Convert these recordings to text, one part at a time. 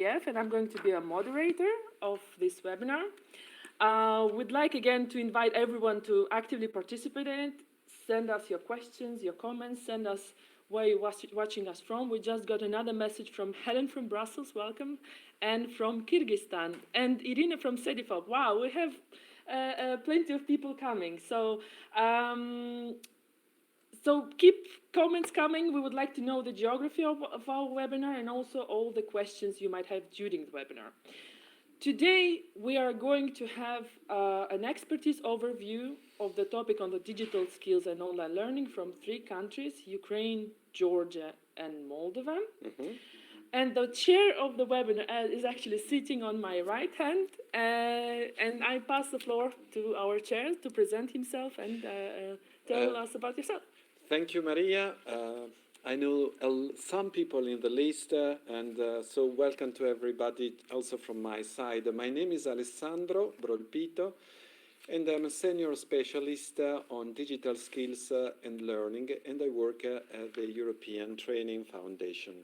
ETF, and I'm going to be a moderator of this webinar. We'd like again to invite everyone to actively participate in it. Send us your questions, your comments, send us where you're watching us from. We just got another message from Helen from Brussels, welcome, and from Kyrgyzstan, and Irina from Sedifop. Wow, we have plenty of people coming. So keep comments coming. We would like to know the geography of our webinar and also all the questions you might have during the webinar. Today, we are going to have an expertise overview of the topic on the digital skills and online learning from 3 countries, Ukraine, Georgia, and Moldova. Mm-hmm. And the chair of the webinar is actually sitting on my right hand, and I pass the floor to our chair to present himself and tell us about yourself. Thank you, Maria. I know some people in the list, so welcome to everybody also from my side. My name is Alessandro Brolpito, and I'm a senior specialist on digital skills and learning, and I work at the European Training Foundation.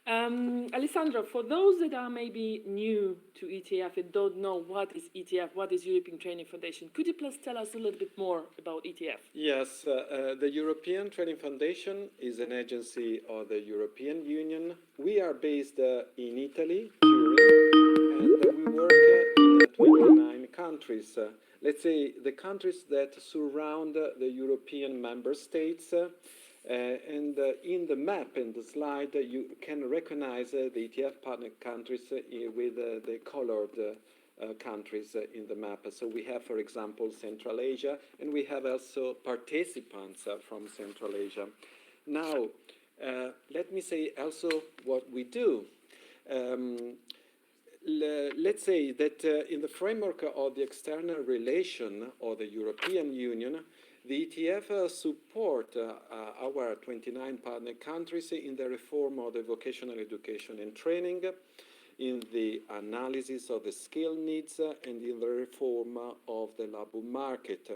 Alessandro, for those that are maybe new to ETF and don't know what is ETF, what is European Training Foundation, could you please tell us a little bit more about ETF? Yes, the European Training Foundation is an agency of the European Union. We are based in Italy, Turin, and we work in 29 countries. Let's say the countries that surround the European member states. And in the map in the slide, you can recognize the ETF partner countries with the colored countries in the map. So we have, for example, Central Asia, and we have also participants from Central Asia. Now, let me say also what we do. Let's say that in the framework of the external relation of the European Union, the ETF support our 29 partner countries in the reform of the vocational education and training, in the analysis of the skill needs, and in the reform of the labor market.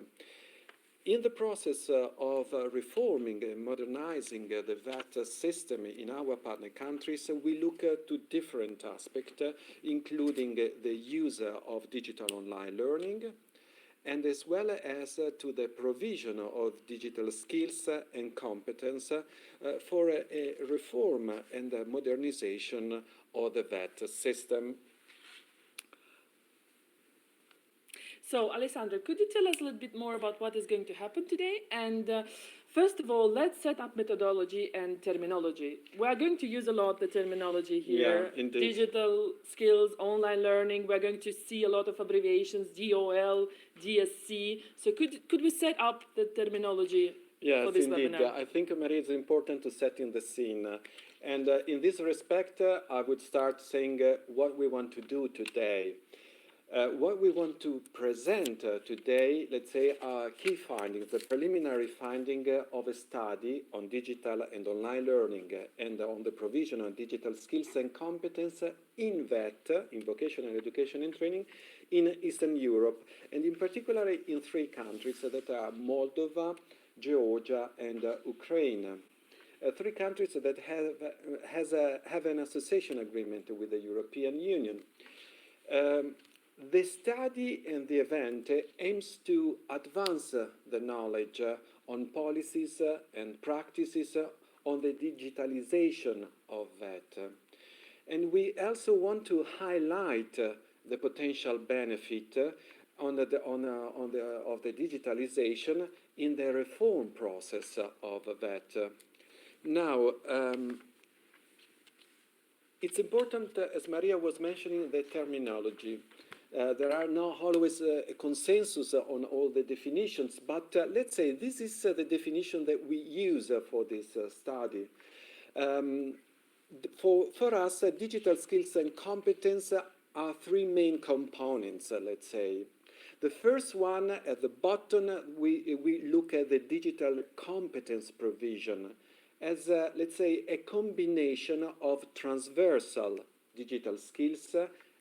In the process of reforming and modernizing the VAT system in our partner countries, we look to different aspects, including the use of digital online learning, and as well as to the provision of digital skills and competence for a reform and a modernization of the VAT system. So, Alessandro, could you tell us a little bit more about what is going to happen today? And first of all, let's set up methodology and terminology. We are going to use a lot the terminology here. Yeah, indeed. Digital skills, online learning. We're going to see a lot of abbreviations, DOL, DSC. So could we set up the terminology for this indeed. webinar? I think, Maria, it's important to set in the scene. And in this respect, I would start saying what we want to do today. What we want to present today, let's say, are key findings, the preliminary finding of a study on digital and online learning and on the provision of digital skills and competence in VET, in vocational education and training, in Eastern Europe, and in particular in 3 countries that are Moldova, Georgia, and Ukraine. 3 countries that have an association agreement with the European Union. The study and the event aims to advance the knowledge on policies and practices on the digitalization of that. And we also want to highlight the potential benefit of the digitalization in the reform process of that. Now, it's important, as Maria was mentioning, the terminology. There are not always a consensus on all the definitions, but let's say this is the definition that we use for this study. For us, digital skills and competence are 3 main components, let's say. The first one, at the bottom, we look at the digital competence provision as, let's say, a combination of transversal digital skills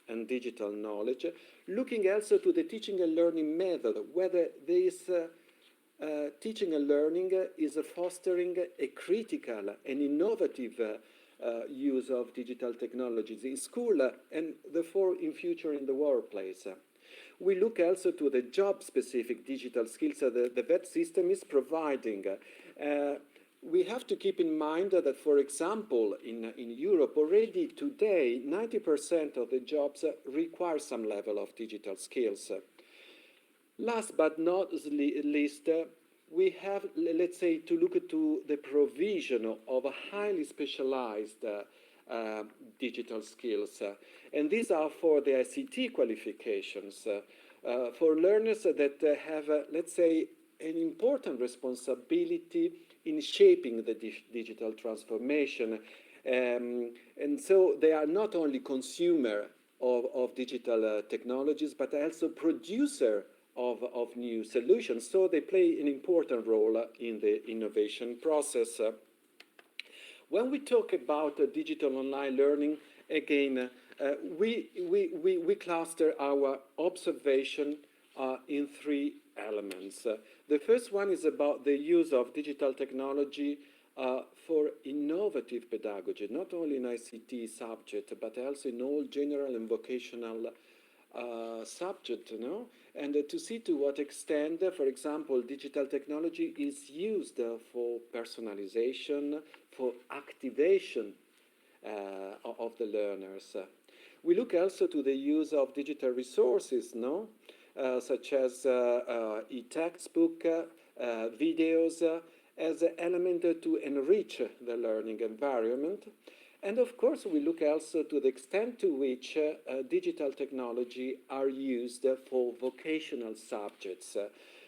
and digital knowledge, looking also to the teaching and learning method, whether this teaching and learning is fostering a critical and innovative use of digital technologies in school and therefore in future in the workplace. We look also to the job-specific digital skills that the VET system is providing. We have to keep in mind that, for example, in Europe already today, 90% of the jobs require some level of digital skills. Last but not least, we have, let's say, to look to the provision of a highly specialized digital skills. And these are for the ICT qualifications, for learners that have, let's say, an important responsibility in shaping the digital transformation. And so they are not only consumer of digital technologies, but also producer of new solutions. So they play an important role in the innovation process. When we talk about digital online learning, again, we cluster our observation in three elements. The first one is about the use of digital technology for innovative pedagogy, not only in ICT subject, but also in all general and vocational subject, and to see to what extent, for example, digital technology is used for personalization, for activation of the learners. We look also to the use of digital resources, such as e-textbook, videos, as an element to enrich the learning environment. And of course, we look also to the extent to which digital technology are used for vocational subjects.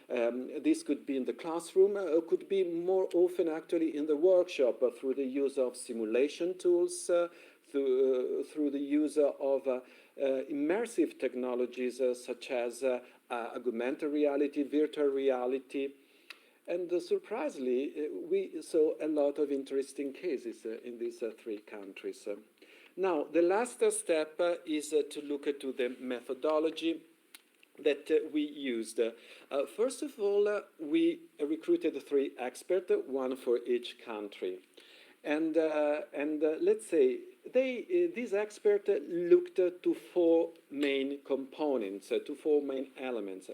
This could be in the classroom, or could be more often actually in the workshop through the use of simulation tools, through the use of immersive technologies such as augmented reality, virtual reality. And surprisingly, we saw a lot of interesting cases in these three countries. Now, the last step is to look to the methodology that we used. First of all, we recruited three experts, one for each country. And let's say, these experts looked to four main components, to four main elements.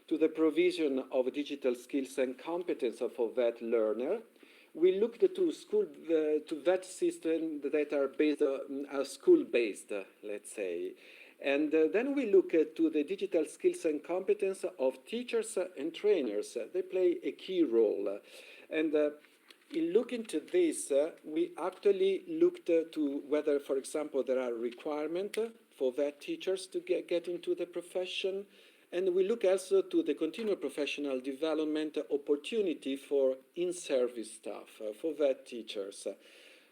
To the provision of digital skills and competence for VET learner. We looked to VET systems that are based school-based, let's say. And then we look to the digital skills and competence of teachers and trainers. They play a key role. And in looking to this, we actually looked to whether, for example, there are requirements for VET teachers to get into the profession. And we look also to the continual professional development opportunity for in-service staff, for VET teachers,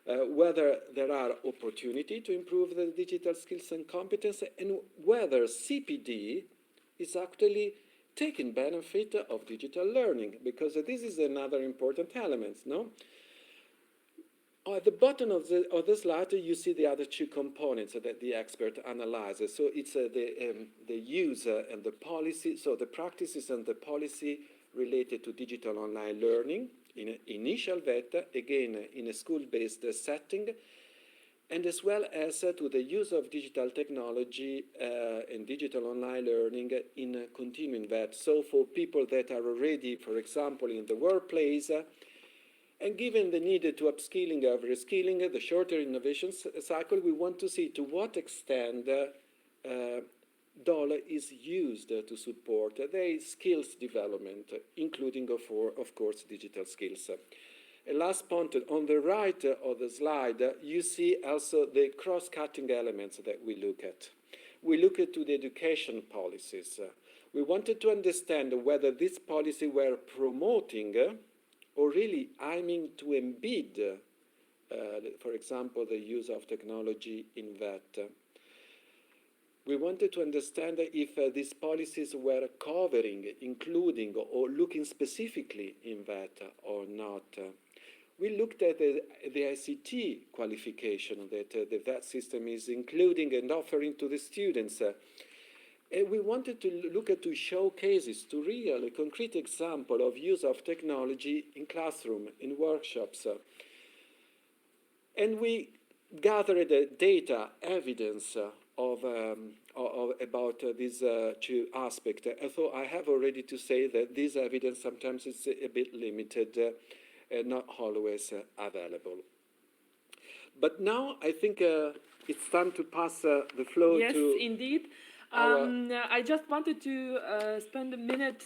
whether there are opportunity to improve the digital skills and competence, and whether CPD is actually taking benefit of digital learning, because this is another important element, At the bottom of the slide, you see the other two components that the expert analyzes. So it's the use and the policy, so the practices and the policy related to digital online learning in initial VET, again in a school-based setting, and as well as to the use of digital technology and digital online learning in continuing VET. So for people that are already, for example, in the workplace, and given the need to upskilling or reskilling, the shorter innovation cycle, we want to see to what extent DOLE is used to support their skills development, including, of course, digital skills. A last point, on the right of the slide, you see also the cross-cutting elements that we look at. We look at to the education policies. We wanted to understand whether this policy were promoting or really aiming to embed, for example, the use of technology in VET. We wanted to understand if these policies were covering, including, or looking specifically in VET or not. We looked at the ICT qualification that the VET system is including and offering to the students. And we wanted to look at to showcases, to real, concrete example of use of technology in classroom, in workshops. And we gathered data, evidence about these two aspects. Although I have already to say that this evidence sometimes is a bit limited and not always available. But now I think it's time to pass the floor to... Yes, indeed. I just wanted to spend a minute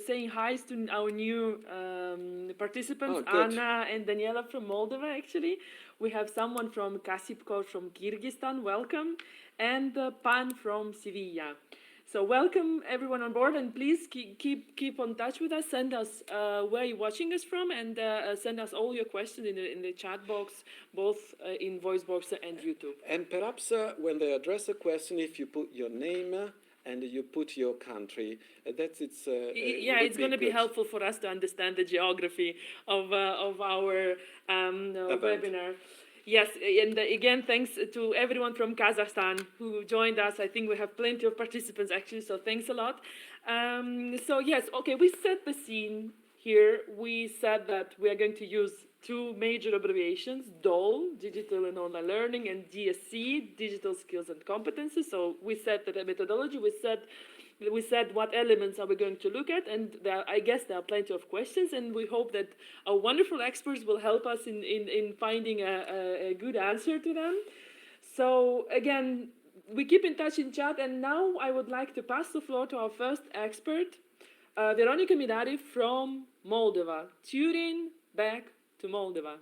saying hi to our new participants, Oh, good. Anna and Daniela from Moldova, actually. We have someone from Kasipkor from Kyrgyzstan, welcome, and Pan from Sevilla. So welcome everyone on board, and please keep on touch with us. Send us where you're watching us from, and send us all your questions in the chat box, both in voice box and YouTube. And perhaps when they address a question, if you put your name and you put your country, that's it's. Yeah, it's going to be helpful for us to understand the geography of our webinar. Yes, and again, thanks to everyone from Kazakhstan who joined us. I think we have plenty of participants actually, so thanks a lot. So yes, okay, we set the scene here. We said that we are going to use two major abbreviations, DOL, Digital and Online Learning, and DSC, Digital Skills and Competences. So we said that the methodology, we said what elements are we going to look at, and I guess there are plenty of questions, and we hope that our wonderful experts will help us in finding a good answer to them. So again, we keep in touch in chat, and now I would like to pass the floor to our first expert, Veronica Midari from Moldova. Tune in back to Moldova.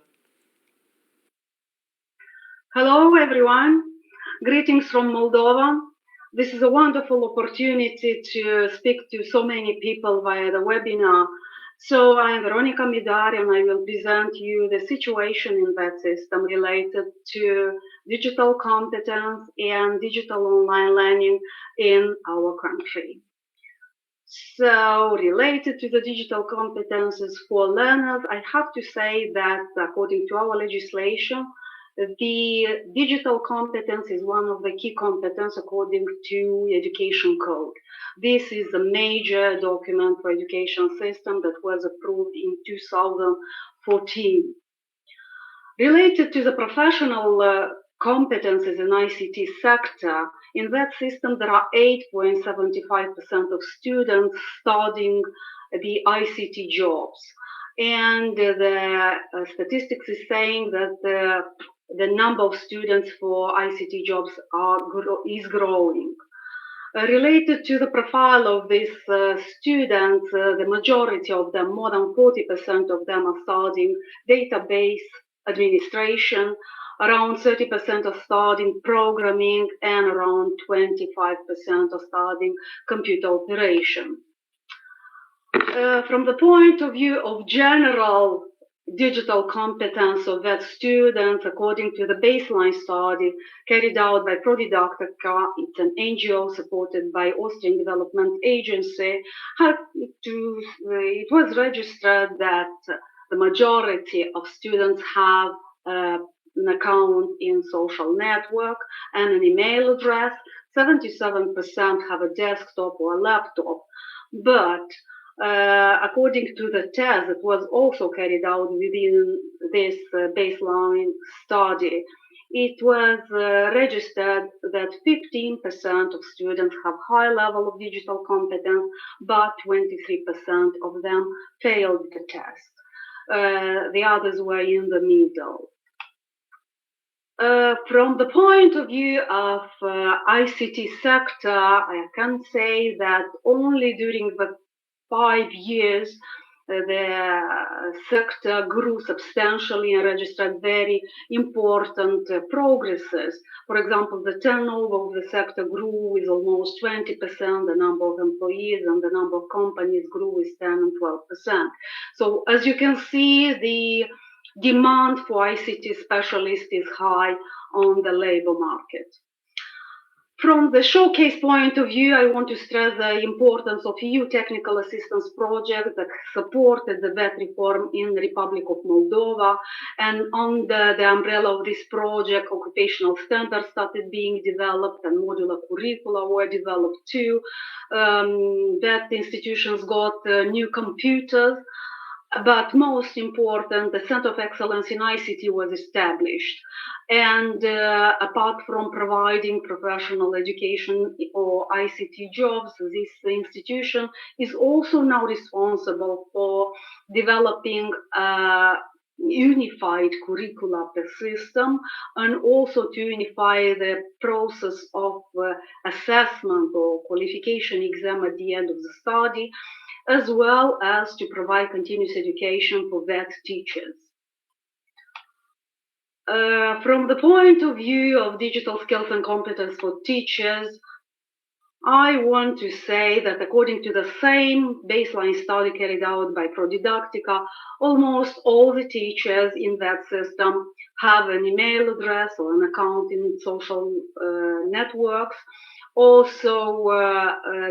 Hello, everyone. Greetings from Moldova. This is a wonderful opportunity to speak to so many people via the webinar. So I'm Veronica Midari, and I will present you the situation in that system related to digital competence and digital online learning in our country. So related to the digital competences for learners, I have to say that according to our legislation, the digital competence is one of the key competence according to education code. This is a major document for education system that was approved in 2014. Related to the professional competences in ICT sector, in that system there are 8.75% of students studying the ICT jobs. And the statistics is saying that the number of students for ICT jobs is growing. Related to the profile of these students, the majority of them, more than 40% of them are studying database administration, around 30% are studying programming, and around 25% are studying computer operation. From the point of view of general digital competence of that student, according to the baseline study carried out by Prodidactica, it's an NGO supported by Austrian Development Agency, it was registered that the majority of students have an account in social network and an email address. 77% have a desktop or a laptop, but according to the test that was also carried out within this baseline study, it was registered that 15% of students have high level of digital competence, but 23% of them failed the test. The others were in the middle. From the point of view of ICT sector, I can say that only during the 5 years, the sector grew substantially and registered very important progresses. For example, the turnover of the sector grew with almost 20%, the number of employees and the number of companies grew with 10 and 12%. So as you can see, the demand for ICT specialists is high on the labor market. From the showcase point of view, I want to stress the importance of EU technical assistance project that supported the VET reform in the Republic of Moldova. And under the umbrella of this project, occupational standards started being developed and modular curricula were developed too. VET institutions got new computers. But most important, the Center of Excellence in ICT was established. And apart from providing professional education or ICT jobs, this institution is also now responsible for developing a unified curricular system and also to unify the process of assessment or qualification exam at the end of the study, as well as to provide continuous education for vet teachers. From the point of view of digital skills and competence for teachers, I want to say that according to the same baseline study carried out by ProDidactica, almost all the teachers in that system have an email address or an account in social networks. Also,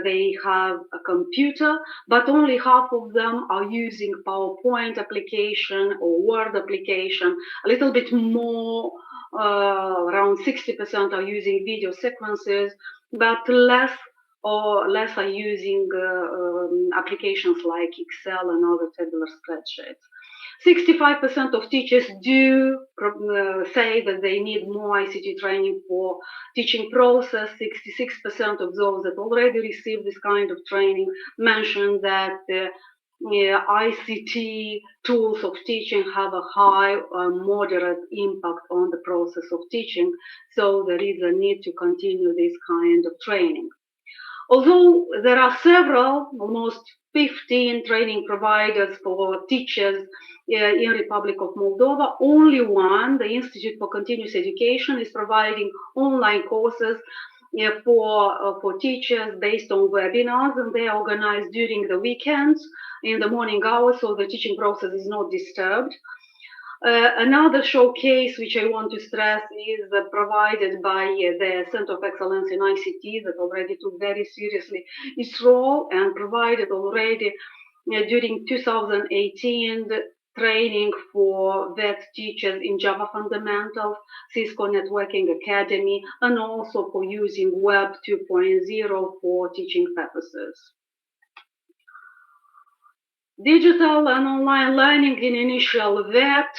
they have a computer, but only half of them are using PowerPoint application or Word application. A little bit more, around 60% are using video sequences, but less are using applications like Excel and other tabular spreadsheets. 65% of teachers do say that they need more ICT training for teaching process. 66% of those that already received this kind of training mentioned that ICT tools of teaching have a high moderate impact on the process of teaching, so there is a need to continue this kind of training. Although there are several, almost 15 training providers for teachers in Republic of Moldova, only one, the Institute for Continuous Education, is providing online courses for teachers based on webinars, and they are organized during the weekends in the morning hours, so the teaching process is not disturbed. Another showcase which I want to stress is provided by the Center of Excellence in ICT that already took very seriously its role and provided already during 2018 the training for vet teachers in Java Fundamentals, Cisco Networking Academy, and also for using Web 2.0 for teaching purposes. Digital and online learning in initial vet.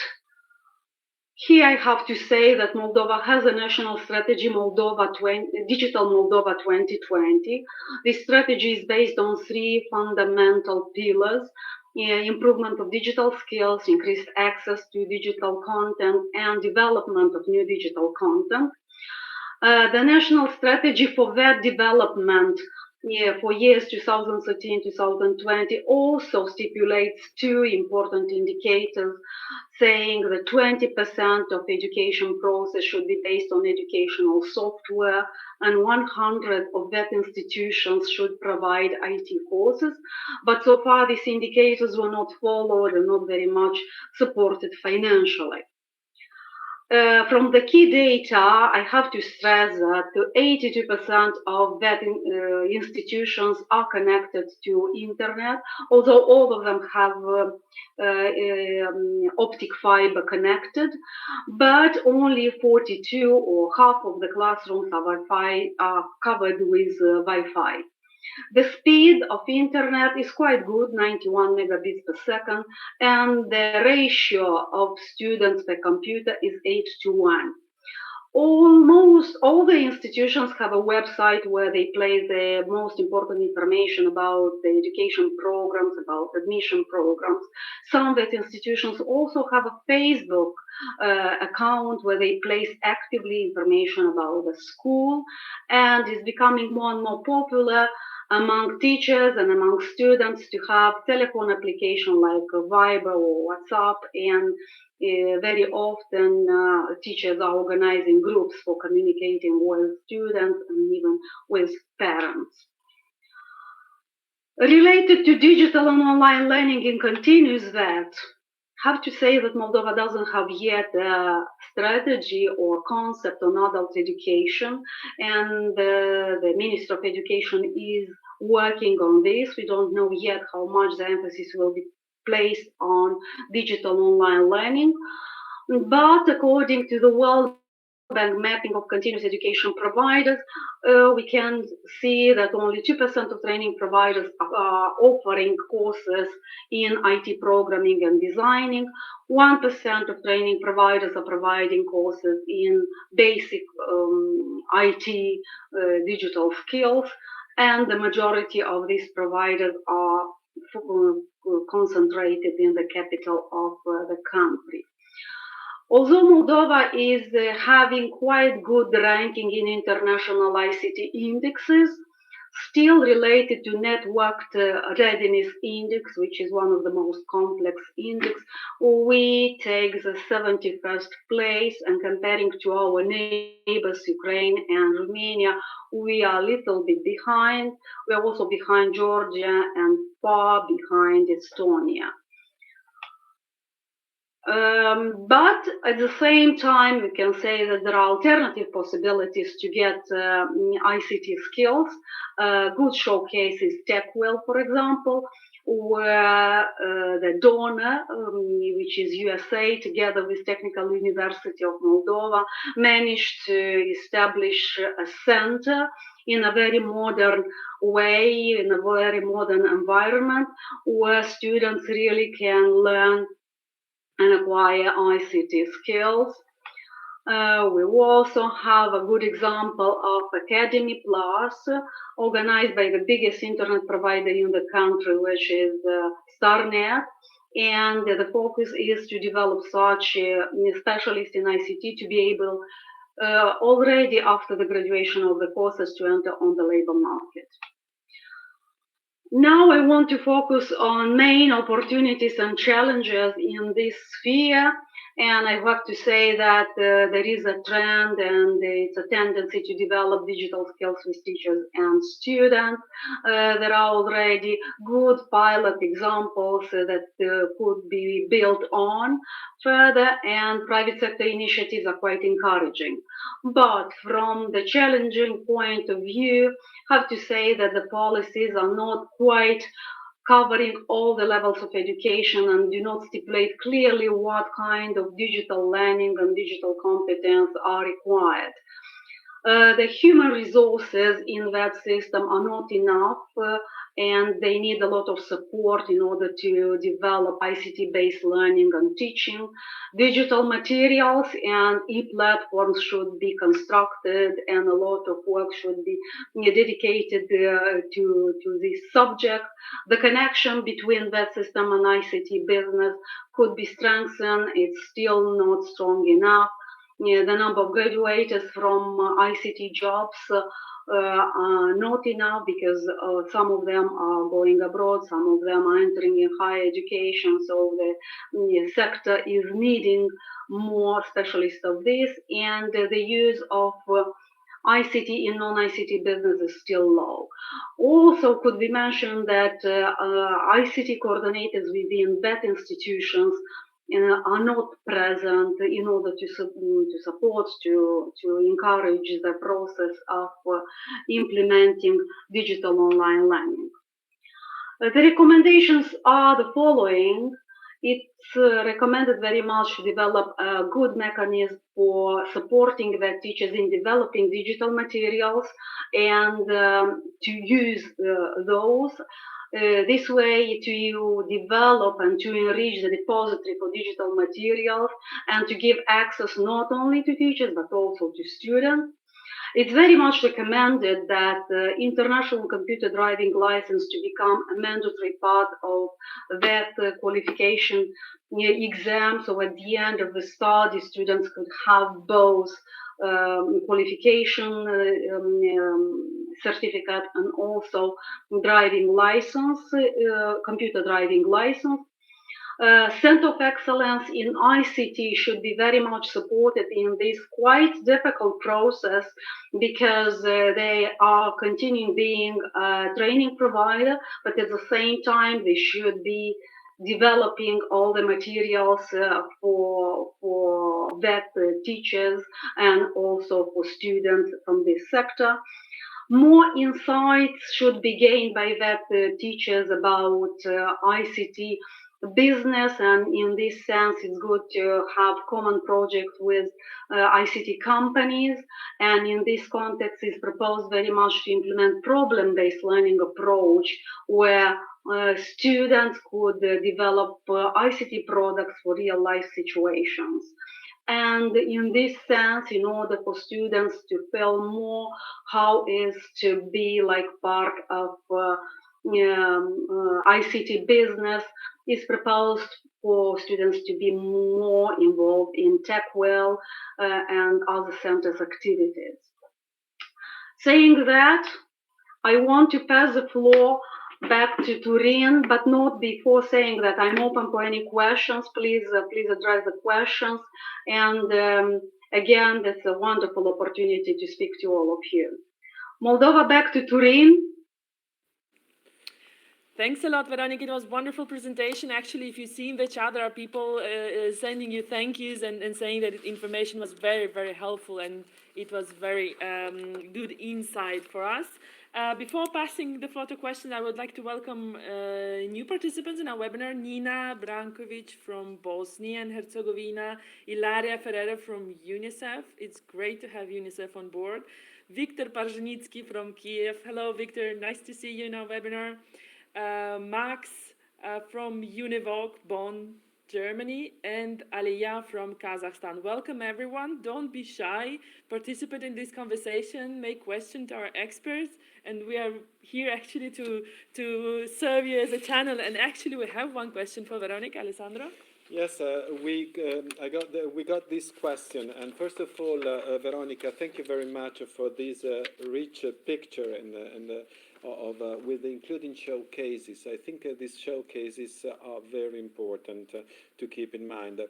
Here I have to say that Moldova has a national strategy, Digital Moldova 2020. This strategy is based on three fundamental pillars: improvement of digital skills, increased access to digital content, and development of new digital content. The national strategy for vet development for years 2013-2020 also stipulates two important indicators, saying that 20% of education process should be based on educational software and 100 of vet institutions should provide IT courses. But so far these indicators were not followed and not very much supported financially. From the key data, I have to stress that 82% of vet institutions are connected to internet, although all of them have optic fiber connected, but only 42 or half of the classrooms are covered with Wi-Fi. The speed of internet is quite good, 91 megabits per second, and the ratio of students per computer is 8:1. Almost all the institutions have a website where they place the most important information about the education programs, about admission programs. Some vet institutions also have a Facebook account where they place actively information about the school, and it's becoming more and more popular among teachers and among students to have telephone application like Viber or WhatsApp, and very often teachers are organizing groups for communicating with students and even with parents. Related to digital and online learning in continuous vet, have to say that Moldova doesn't have yet a strategy or concept on adult education, and the Minister of Education is working on this. We don't know yet how much the emphasis will be placed on digital online learning, but according to the World Bank bank mapping of continuous education providers, we can see that only 2% of training providers are offering courses in IT programming and designing. 1% of training providers are providing courses in basic IT digital skills, and the majority of these providers are concentrated in the capital of the country. Although Moldova is having quite good ranking in international ICT indexes, still related to networked readiness index, which is one of the most complex index, we take the 71st place, and comparing to our neighbors Ukraine and Romania, we are a little bit behind. We are also behind Georgia and far behind Estonia. But at the same time, we can say that there are alternative possibilities to get ICT skills. Good showcase is TechWell, for example, where the donor, which is USA, together with Technical University of Moldova, managed to establish a center in a very modern way, in a very modern environment, where students really can learn and acquire ICT skills. We also have a good example of Academy Plus, organized by the biggest internet provider in the country, which is StarNet. And the focus is to develop such specialists in ICT to be able already after the graduation of the courses to enter on the labor market. Now I want to focus on main opportunities and challenges in this sphere. And I have to say that there is a trend and it's a tendency to develop digital skills with teachers and students. There are already good pilot examples that could be built on further, and private sector initiatives are quite encouraging. But from the challenging point of view, I have to say that the policies are not quite covering all the levels of education and do not stipulate clearly what kind of digital learning and digital competence are required. The human resources in that system are not enough, and they need a lot of support in order to develop ICT-based learning and teaching. Digital materials and e-platforms should be constructed, and a lot of work should be dedicated to this subject. The connection between that system and ICT business could be strengthened. It's still not strong enough. The number of graduates from ICT jobs are not enough, because some of them are going abroad, some of them are entering in higher education, so the sector is needing more specialists of this, and the use of ICT in non-ICT business is still low. Also could be mentioned that ICT coordinators within that institutions are not present in order to support, to encourage the process of implementing digital online learning. The recommendations are the following. It's recommended very much to develop a good mechanism for supporting the teachers in developing digital materials and to use those. This way to develop and to enrich the repository for digital materials and to give access not only to teachers but also to students. It's very much recommended that international computer driving license to become a mandatory part of that qualification exam. So at the end of the study, students could have both qualification certificate and also driving license, computer driving license. Center of Excellence in ICT should be very much supported in this quite difficult process, because they are continuing being a training provider, but at the same time they should be developing all the materials for that teachers and also for students from this sector. More insights should be gained by that teachers about ICT business, and in this sense it's good to have common projects with ICT companies, and in this context it's proposed very much to implement problem-based learning approach where students could develop ICT products for real-life situations. And in this sense, in order for students to feel more how is to be like part of ICT business, is proposed for students to be more involved in TechWell and other centers activities. Saying that, I want to pass the floor back to Turin, but not before saying that I'm open for any questions. Please address the questions. And again, that's a wonderful opportunity to speak to all of you. Moldova, back to Turin. Thanks a lot, Veronica. It was a wonderful presentation. Actually, if you see in the chat, there are people sending you thank yous and saying that information was very, very helpful and it was very good insight for us. Before passing the floor to questions, I would like to welcome new participants in our webinar. Nina Brankovic from Bosnia and Herzegovina, Ilaria Ferreira from UNICEF. It's great to have UNICEF on board. Viktor Parzhenitsky from Kiev. Hello, Viktor. Nice to see you in our webinar. Max from Univoc, Bonn, Germany, and Aliya from Kazakhstan. Welcome, everyone. Don't be shy. Participate in this conversation. Make questions to our experts. And we are here actually to serve you as a channel. And actually, we have one question for Veronica. Alessandro? Yes, we got this question, and first of all, Veronica, thank you very much for this rich picture with including showcases. I think these showcases are very important to keep in mind.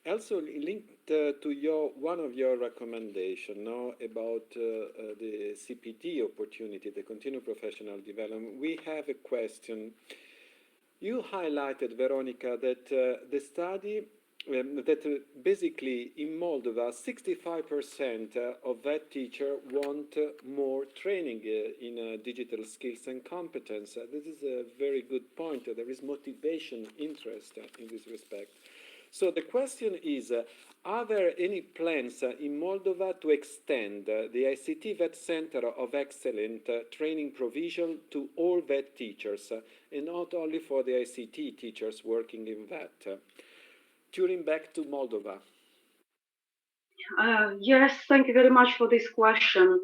Also linked to one of your recommendations, about the CPD opportunity, the continued professional development. We have a question. You highlighted, Veronica, that the study, that basically in Moldova, 65% of vet teachers want more training in digital skills and competence. This is a very good point. There is motivation, interest in this respect. So the question is, are there any plans in Moldova to extend the ICT Vet Center of Excellent training provision to all vet teachers, and not only for the ICT teachers working in vet? Turing, back to Moldova. Yes, thank you very much for this question.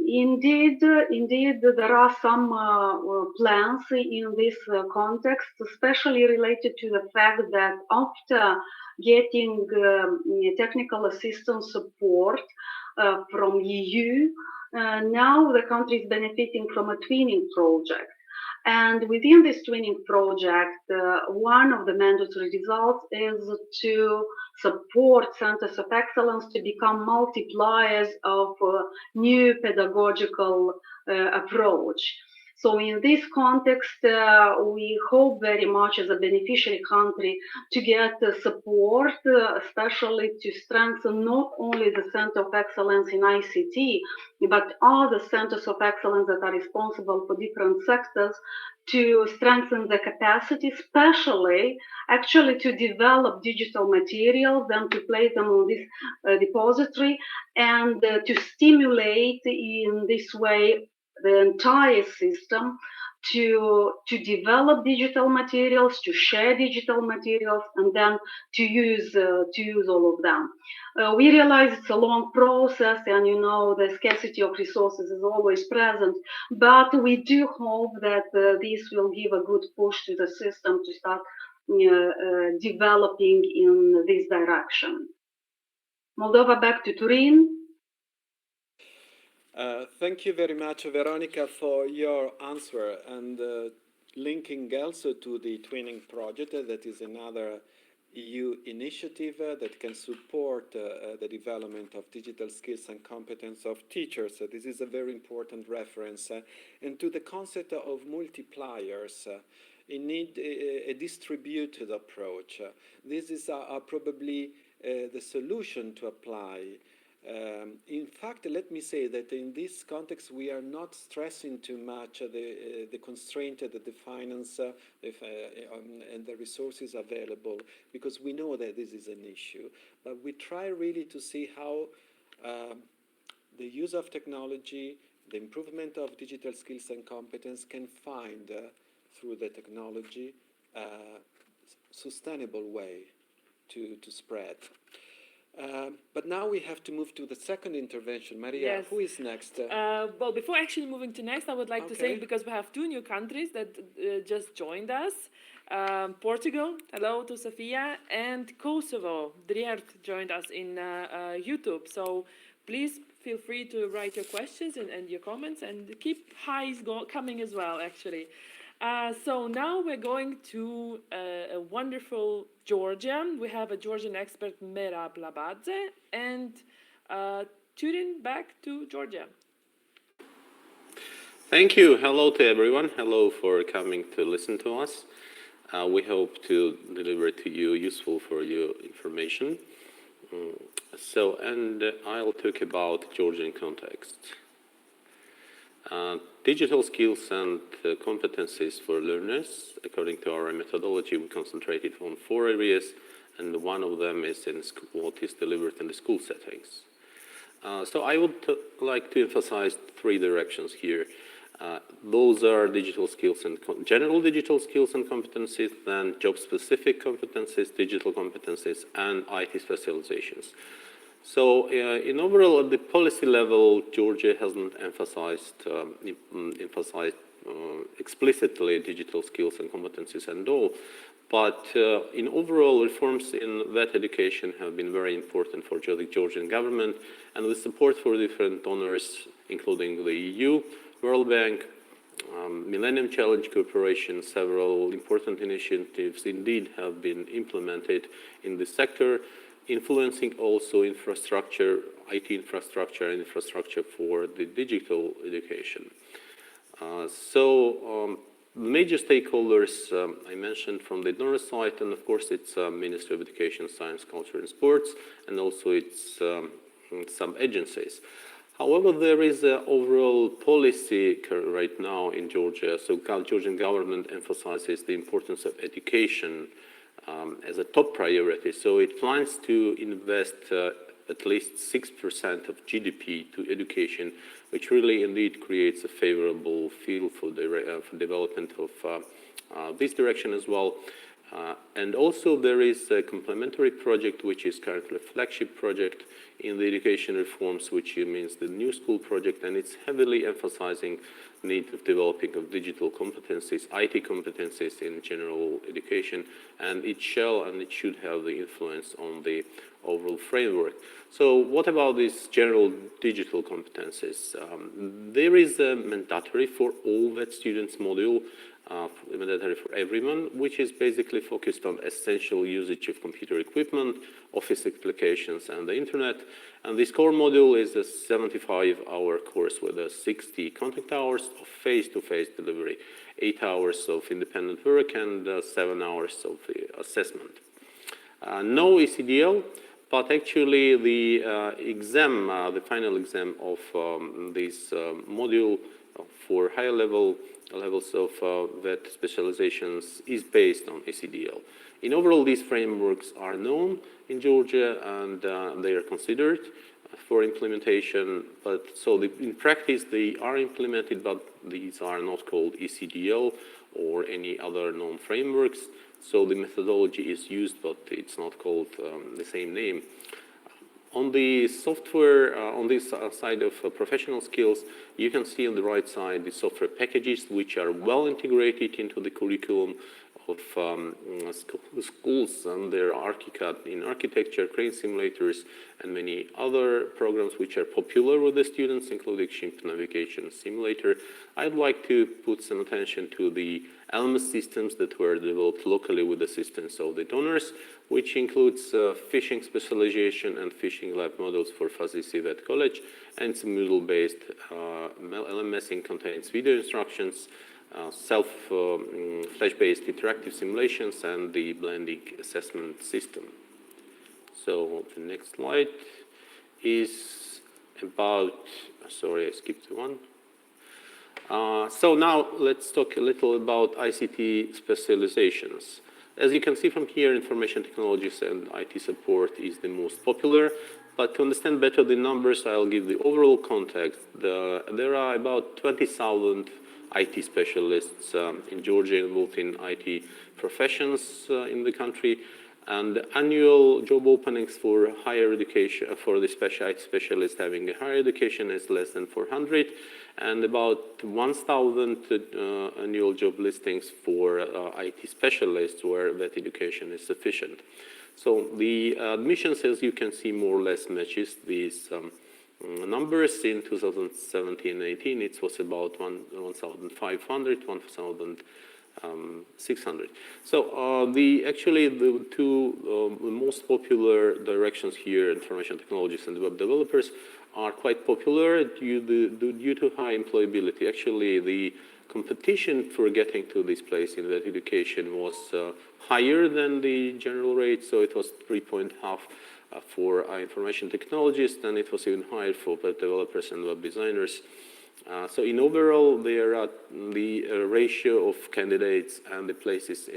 Indeed, there are some plans in this context, especially related to the fact that after getting technical assistance support from EU, now the country is benefiting from a twinning project. And within this twinning project, one of the mandatory results is to support centers of excellence to become multipliers of new pedagogical approach. So in this context, we hope very much as a beneficiary country to get support, especially to strengthen not only the Center of Excellence in ICT, but all the centers of excellence that are responsible for different sectors, to strengthen the capacity, especially actually to develop digital materials and to place them on this depository, and to stimulate in this way the entire system to develop digital materials, to share digital materials, and then to use all of them. We realize it's a long process, and the scarcity of resources is always present, but we do hope that this will give a good push to the system to start developing in this direction. Moldova, back to Turin. Thank you very much, Veronica, for your answer, and linking also to the twinning project. That is another EU initiative that can support the development of digital skills and competence of teachers. This is a very important reference. And to the concept of multipliers, you need a distributed approach. This is probably the solution to apply In fact, let me say that in this context, we are not stressing too much the constraint that the finance and the resources available, because we know that this is an issue. But we try really to see how the use of technology, the improvement of digital skills and competence can find, through the technology, sustainable way to spread. But now we have to move to the second intervention. Maria, Yes. who is next? Well, before actually moving to next, I would like to say, Okay. because we have two new countries that just joined us, Portugal, hello to Sofia, and Kosovo, Driert, joined us in YouTube. So please feel free to write your questions and your comments, and keep highs coming as well, actually. So now we're going to a wonderful Georgia. We have a Georgian expert, Merab Labadze, and tune in back to Georgia. Thank you. Hello to everyone. Hello for coming to listen to us. We hope to deliver to you useful for you information. And I'll talk about Georgian context. Digital skills and competencies for learners. According to our methodology, we concentrated on 4 areas, and one of them is in what is delivered in the school settings. So I would like to emphasize 3 directions here. Those are digital skills and general digital skills and competencies, then job-specific competencies, digital competencies, and IT specializations. So in overall, at the policy level, Georgia hasn't emphasized explicitly digital skills and competencies and all. But in overall, reforms in that education have been very important for the Georgian government, and with support for different donors, including the EU, World Bank, Millennium Challenge Corporation, several important initiatives indeed have been implemented in this sector, influencing also infrastructure, IT infrastructure, and infrastructure for the digital education. Major stakeholders I mentioned from the donor side, and of course it's Ministry of Education, Science, Culture and Sports, and also it's some agencies. However, there is an overall policy right now in Georgia. So Georgian government emphasizes the importance of education as a top priority. So it plans to invest at least 6% of GDP to education, which really indeed creates a favorable field for development of this direction as well. And also there is a complementary project, which is currently a flagship project in the education reforms, which means the new school project, and it's heavily emphasizing the need of developing of digital competencies, IT competencies in general education, and it shall and it should have the influence on the overall framework. So what about these general digital competencies? There is a mandatory for all that students module, mandatory for everyone, which is basically focused on essential usage of computer equipment, office applications, and the internet. And this core module is a 75-hour course with 60 contact hours of face-to-face delivery, 8 hours of independent work, and 7 hours of assessment. No ECDL, but actually the exam, the final exam of this module for higher levels of VET specializations is based on ECDL. In overall, these frameworks are known in Georgia, and they are considered for implementation. But so in practice, they are implemented, but these are not called ECDL or any other known frameworks. So the methodology is used, but it's not called the same name. On the software, on this side of professional skills, you can see on the right side the software packages, which are well integrated into the curriculum of schools, and there are ArchiCAD in architecture, crane simulators, and many other programs which are popular with the students, including ship navigation simulator. I'd like to put some attention to the LMS systems that were developed locally with the assistance of the donors, which includes phishing specialization and phishing lab models for Fuzzy CVET College, and it's a Moodle-based LMS contains video instructions, flash-based interactive simulations, and the blending assessment system. So the next slide. is about, sorry, I skipped one. So now let's talk a little about ICT specializations. As you can see from here, information technologies and IT support is the most popular. But to understand better the numbers, I'll give the overall context. There are about 20,000 IT specialists in Georgia involved in IT professions in the country. And annual job openings for higher education, for the IT specialist having a higher education is less than 400, and about 1,000 annual job listings for IT specialists where that education is sufficient. So the admissions, as you can see, more or less matches these numbers. In 2017-18, it was about 1,500, 1,600. So actually the two most popular directions here, information technologies and web developers, are quite popular due to high employability. Actually, the competition for getting to this place in that education was higher than the general rate, so it was 3.5 for information technologists, and it was even higher for web developers and web designers. So in overall, there are the ratio of candidates and the places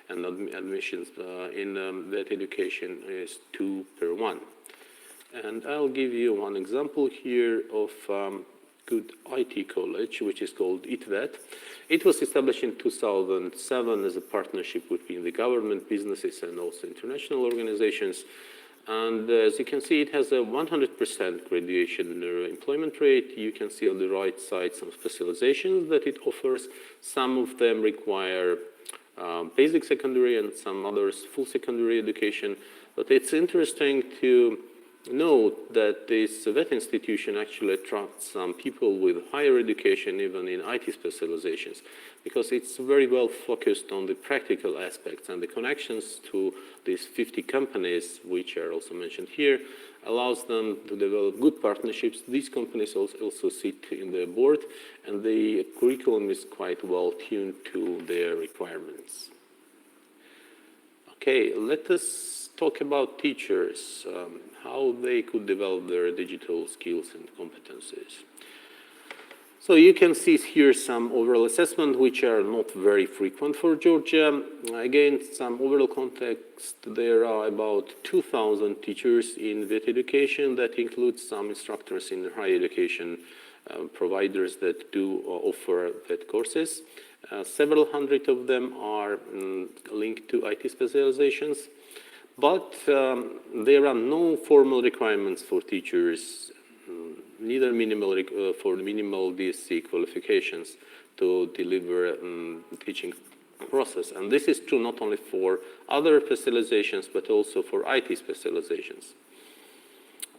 and admissions in that education is 2:1. And I'll give you one example here of good IT college, which is called ITVET. It was established in 2007 as a partnership between the government, businesses, and also international organizations. And as you can see, it has a 100% graduation employment rate. You can see on the right side some specializations that it offers. Some of them require basic secondary and some others full secondary education. But it's interesting to note that that institution actually attracts some people with higher education, even in IT specializations, because it's very well focused on the practical aspects, and the connections to these 50 companies, which are also mentioned here, allows them to develop good partnerships. These companies also sit in the board, and the curriculum is quite well tuned to their requirements. Okay, let us talk about teachers, how they could develop their digital skills and competencies. So you can see here some overall assessment, which are not very frequent for Georgia. Again, some overall context, there are about 2,000 teachers in VET education. That includes some instructors in higher education providers that do offer VET courses. Several hundred of them are linked to IT specializations. But there are no formal requirements for teachers, neither for minimal DSC qualifications to deliver teaching process. And this is true not only for other specializations, but also for IT specializations.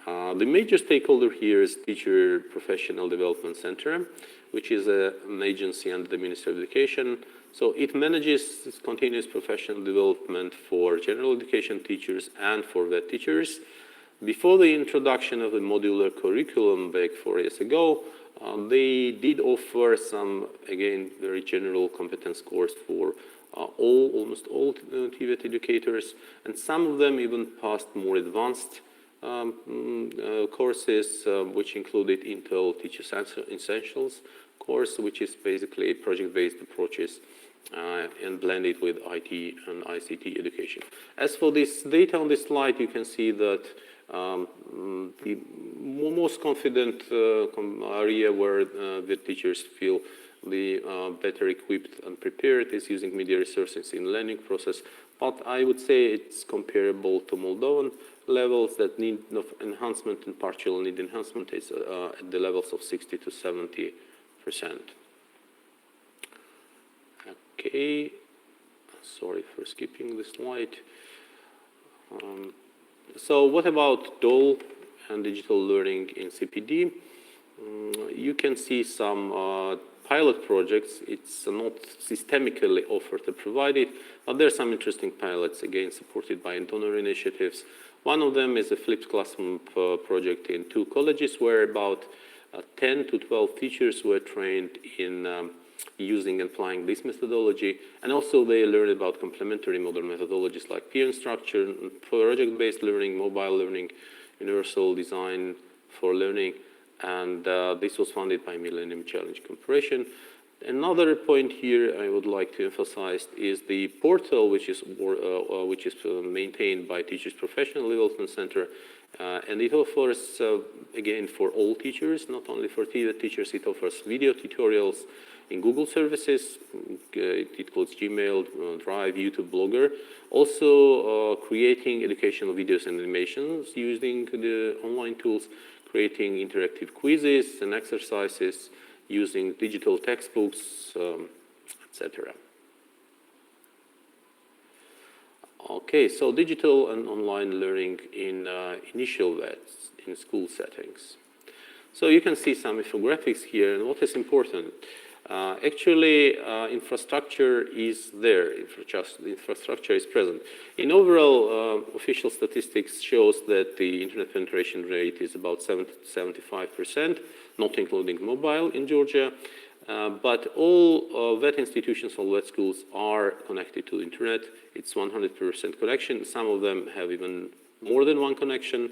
The major stakeholder here is Teacher Professional Development Center, which is an agency under the Ministry of Education. So it manages continuous professional development for general education teachers and for VET teachers. Before the introduction of the modular curriculum back 4 years ago, they did offer some, again, very general competence course for almost all TVET educators, and some of them even passed more advanced courses, which included Intel Teacher Essentials course, which is basically project-based approaches and blended with IT and ICT education. As for this data on this slide, you can see that the most confident area where the teachers feel the better equipped and prepared is using media resources in learning process. But I would say it's comparable to Moldovan levels that need of enhancement and partial need enhancement is at the levels of 60 to 70%. Okay, sorry for skipping the slide. So what about DOL and digital learning in CPD? You can see some pilot projects. It's not systemically offered or provided, but there are some interesting pilots, again, supported by donor initiatives. One of them is a flipped classroom project in 2 colleges where about 10 to 12 teachers were trained in using and applying this methodology, and also they learned about complementary modern methodologies like peer instruction, project-based learning, mobile learning, Universal Design for Learning, and this was funded by Millennium Challenge Corporation. Another point here I would like to emphasize is the portal, which is maintained by Teachers Professional Development Center, and it offers, again, for all teachers, not only for teachers, it offers video tutorials in Google services. It includes Gmail, Drive, YouTube, Blogger. Also creating educational videos and animations using the online tools, creating interactive quizzes and exercises, using digital textbooks, etc. Okay, so digital and online learning in initial VETs in school settings. So you can see some infographics here, and what is important? Actually, infrastructure is there, infrastructure is present. In overall, official statistics shows that the internet penetration rate is about 75%, not including mobile in Georgia. But all VET institutions, all VET schools are connected to the internet. It's 100% connection. Some of them have even more than one connection,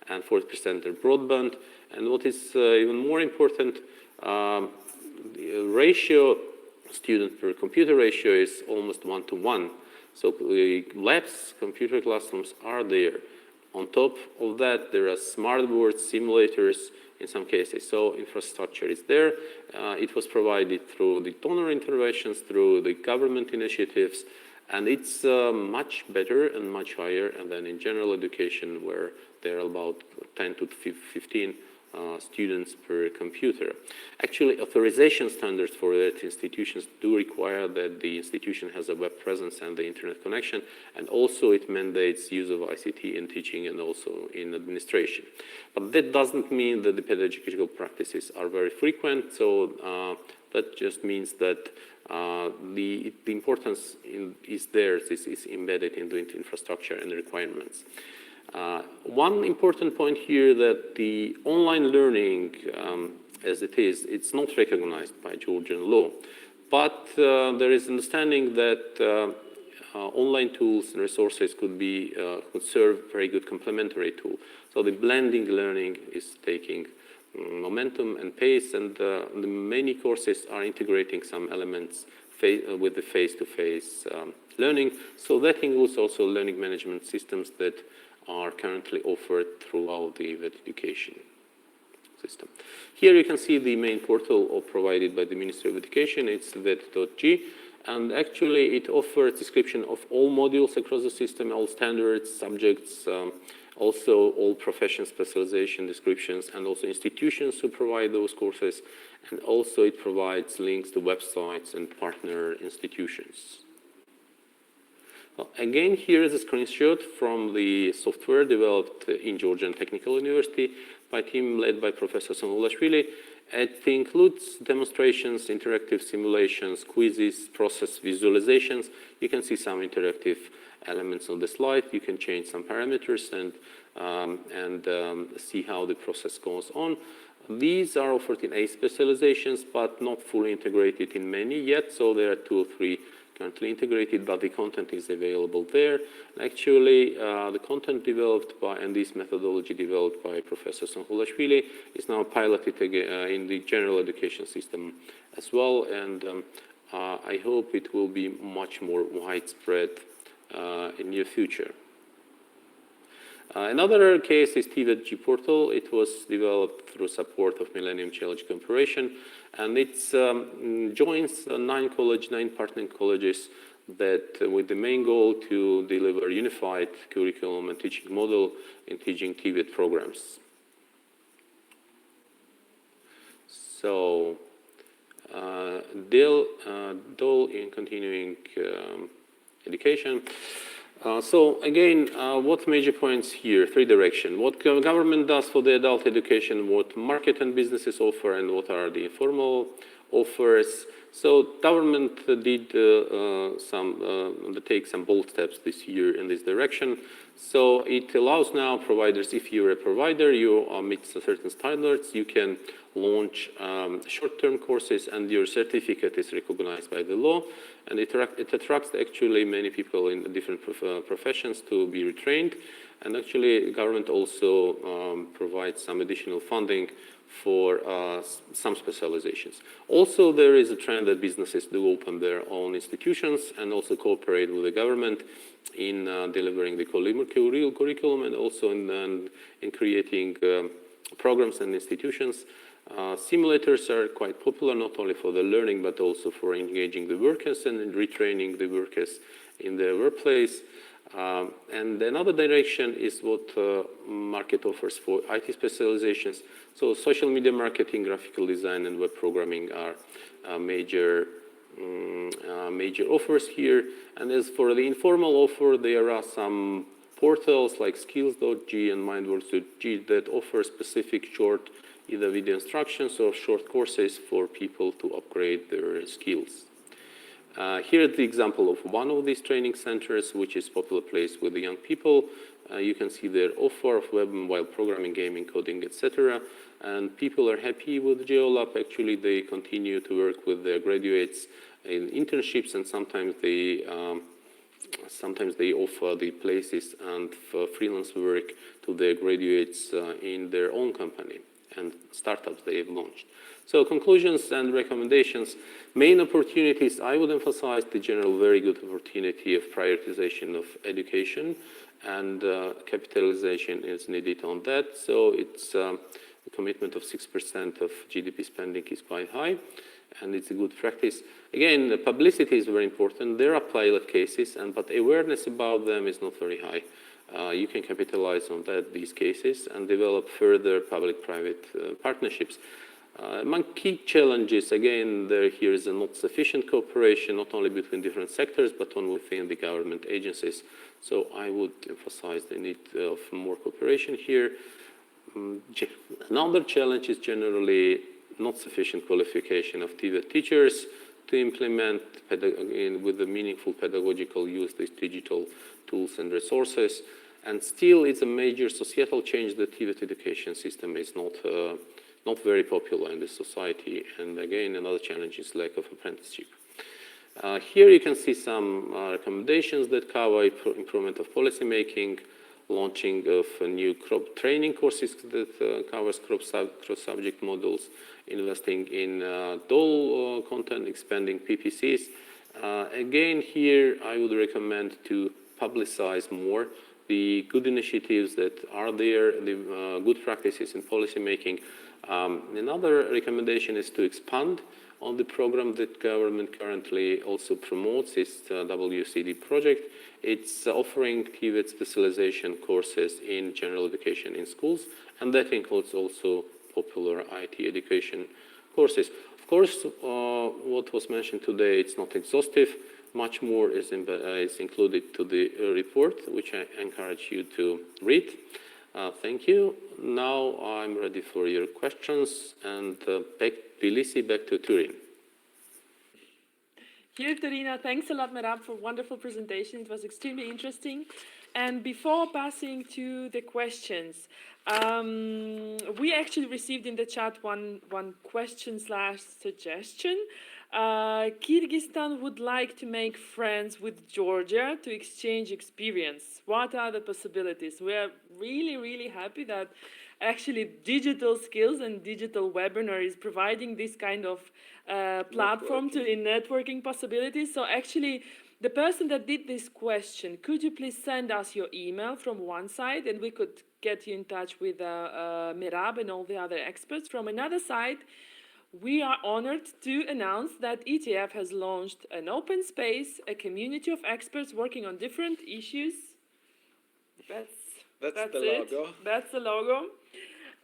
and 40% are broadband. And what is even more important, the ratio, student per computer ratio, is almost 1-to-1. So labs, computer classrooms are there. On top of that, there are smart boards, simulators in some cases. So infrastructure is there. It was provided through the donor interventions, through the government initiatives, and it's much better and much higher than in general education, where there are about 10 to 15 students per computer. Actually, authorization standards for that institutions do require that the institution has a web presence and the internet connection, and also it mandates use of ICT in teaching and also in administration. But that doesn't mean that the pedagogical practices are very frequent, so that just means that the importance is there, is embedded in the infrastructure and the requirements. One important point here, that the online learning, as it is, it's not recognized by Georgian law. But there is understanding that online tools and resources could serve very good complementary tool. So the blending learning is taking momentum and pace, and the many courses are integrating some elements with the face-to-face learning. So that includes also learning management systems that are currently offered throughout the VET education system. Here you can see the main portal provided by the Ministry of Education. It's vet.g, and actually it offers description of all modules across the system, all standards, subjects, also all profession specialization descriptions, and also institutions who provide those courses, and also it provides links to websites and partner institutions. Well, again, here is a screenshot from the software developed in Georgian Technical University by a team led by Professor Sonulashvili. It includes demonstrations, interactive simulations, quizzes, process visualizations. You can see some interactive elements on the slide. You can change some parameters and see how the process goes on. These are offered in 8 specializations, but not fully integrated in many yet, so there are 2 or 3 currently integrated, but the content is available there. Actually, the content developed by, and this methodology developed by Professor Sonulashvili is now piloted again, in the general education system as well, and I hope it will be much more widespread in near future. Another case is TVET-G portal. It was developed through support of Millennium Challenge Corporation, and it joins 9 partnering colleges that with the main goal to deliver unified curriculum and teaching model in teaching TVET programs. So, DOL in continuing education. So again, what major points here? 3 directions. What government does for the adult education, what market and businesses offer, and what are the informal offers. So government did take some bold steps this year in this direction. So it allows now providers, if you're a provider, you meet certain standards, you can launch short-term courses, and your certificate is recognized by the law, and it attracts actually many people in different professions to be retrained. And actually, government also provides some additional funding for some specializations. Also, there is a trend that businesses do open their own institutions and also cooperate with the government in delivering the curriculum and also in creating programs and institutions. Simulators are quite popular, not only for the learning, but also for engaging the workers and retraining the workers in their workplace. And another direction is what market offers for IT specializations. So social media marketing, graphical design, and web programming are major offers here. And as for the informal offer, there are some portals like skills.g and mindworks.g that offer specific short either video instructions or short courses for people to upgrade their skills. Here is the example of one of these training centers, which is a popular place with the young people. You can see their offer of web and mobile programming, gaming, coding, etc. And people are happy with GeoLab. Actually, they continue to work with their graduates in internships, and sometimes they offer the places and freelance work to their graduates in their own company and startups they have launched. So conclusions and recommendations. Main opportunities, I would emphasize the general very good opportunity of prioritization of education, and capitalization is needed on that. So it's the commitment of 6% of GDP spending is quite high, and it's a good practice. Again, the publicity is very important. There are pilot cases, but awareness about them is not very high. You can capitalize on these cases and develop further public-private partnerships. Among key challenges, again, here is a not sufficient cooperation, not only between different sectors, but also within the government agencies. So I would emphasize the need of more cooperation here. Another challenge is generally not sufficient qualification of TVET teachers to implement with the meaningful pedagogical use these digital tools and resources. And still, it's a major societal change. The TVET education system is not very popular in this society. And again, another challenge is lack of apprenticeship. Here you can see some recommendations that cover improvement of policy making, launching of new crop training courses that covers cross-subject models, investing in DOL content, expanding PPCs. Again, here I would recommend to publicize more the good initiatives that are there, the good practices in policy making. Another recommendation is to expand on the program that government currently also promotes, is WCD project. It's offering TVET specialization courses in general education in schools, and that includes also popular IT education courses. Of course, what was mentioned today, it's not exhaustive. Much more is included to the report, which I encourage you to read. Thank you. Now I'm ready for your questions, and back to Turin. Here, Torina, thanks a lot, Merab, for a wonderful presentation. It was extremely interesting. And before passing to the questions, we actually received in the chat one question/suggestion. Kyrgyzstan would like to make friends with Georgia to exchange experience. What are the possibilities? We are really, really happy that actually digital skills and digital webinar is providing this kind of platform in networking possibilities. So actually, the person that did this question, could you please send us your email from one side, and we could get you in touch with Merab and all the other experts. From another side, we are honored to announce that ETF has launched an open space, a community of experts working on different issues. That's the logo. That's the logo.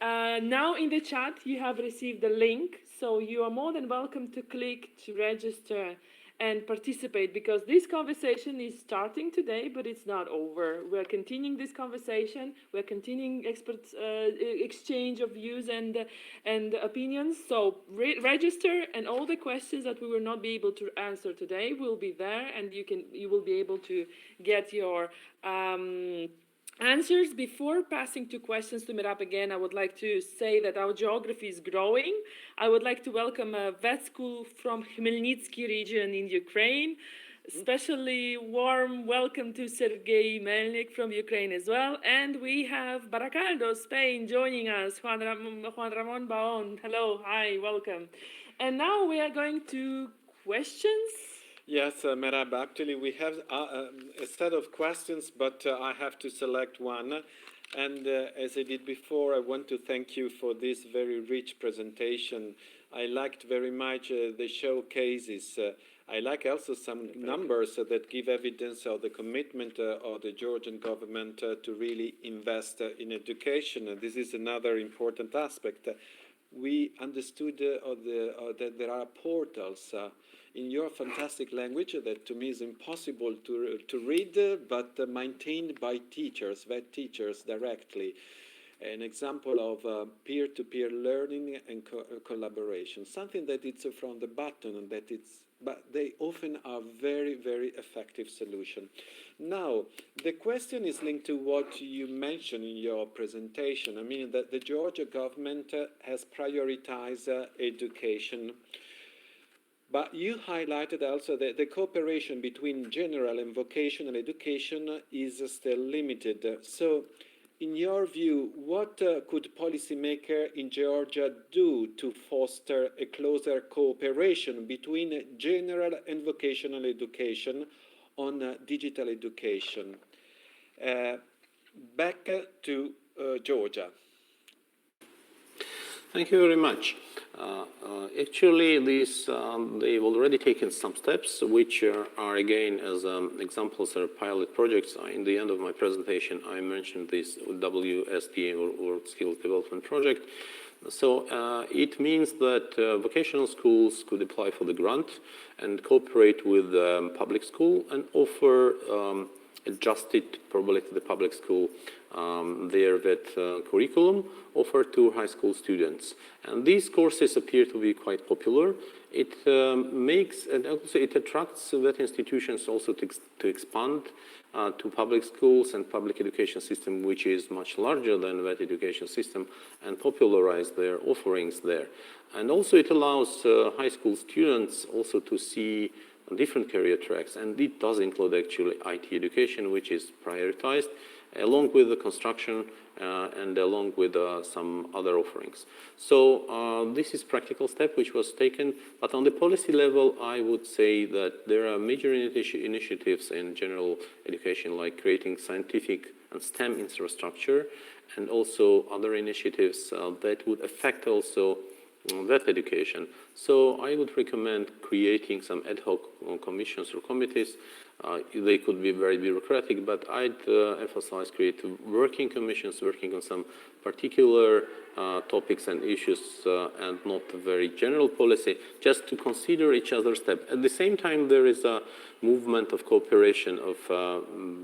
Now in the chat, you have received a link, so you are more than welcome to click to register and participate, because this conversation is starting today, but it's not over. We're continuing this conversation. We're continuing experts exchange of views and opinions. So register, and all the questions that we will not be able to answer today will be there, and you will be able to get your answers. Before passing to questions to Merab again, I would like to say that our geography is growing. I would like to welcome a vet school from Khmelnytsky region in Ukraine, especially warm welcome to Sergei Melnik from Ukraine as well. And we have Baracaldo, Spain, joining us. Juan Ramon Baon. Hello, hi, welcome. And now we are going to questions. Yes, Merab, actually we have a set of questions, but I have to select one. And as I did before, I want to thank you for this very rich presentation. I liked very much the showcases. I like also some numbers that give evidence of the commitment of the Georgian government to really invest in education. And this is another important aspect. We understood that there are portals in your fantastic language that to me is impossible to read, but maintained by teachers, vet teachers directly. An example of peer-to-peer learning and collaboration, something that it's from the button and that it's, but they often are very, very effective solution. Now, the question is linked to what you mentioned in your presentation. I mean that the Georgia government has prioritized education. But you highlighted also that the cooperation between general and vocational education is still limited. So, in your view, what could policymakers in Georgia do to foster a closer cooperation between general and vocational education on digital education? Back to Georgia. Thank you very much. Actually, they've already taken some steps, which are again as examples or pilot projects. In the end of my presentation, I mentioned this WSD, or World Skills Development Project. So it means that vocational schools could apply for the grant and cooperate with public school and offer adjusted, probably to the public school, their VET curriculum offered to high school students. And these courses appear to be quite popular. It makes, and also it attracts VET institutions also to expand to public schools and public education system, which is much larger than VET education system, and popularize their offerings there. And also it allows high school students also to see different career tracks, and it does include actually IT education, which is prioritized, along with the construction and along with some other offerings. So this is practical step which was taken, but on the policy level, I would say that there are major initiatives in general education, like creating scientific and STEM infrastructure, and also other initiatives that would affect also that education. So I would recommend creating some ad hoc commissions or committees. They could be very bureaucratic, but I'd emphasize creative working commissions working on some particular topics and issues and not a very general policy, just to consider each other's step. At the same time, there is a movement of cooperation of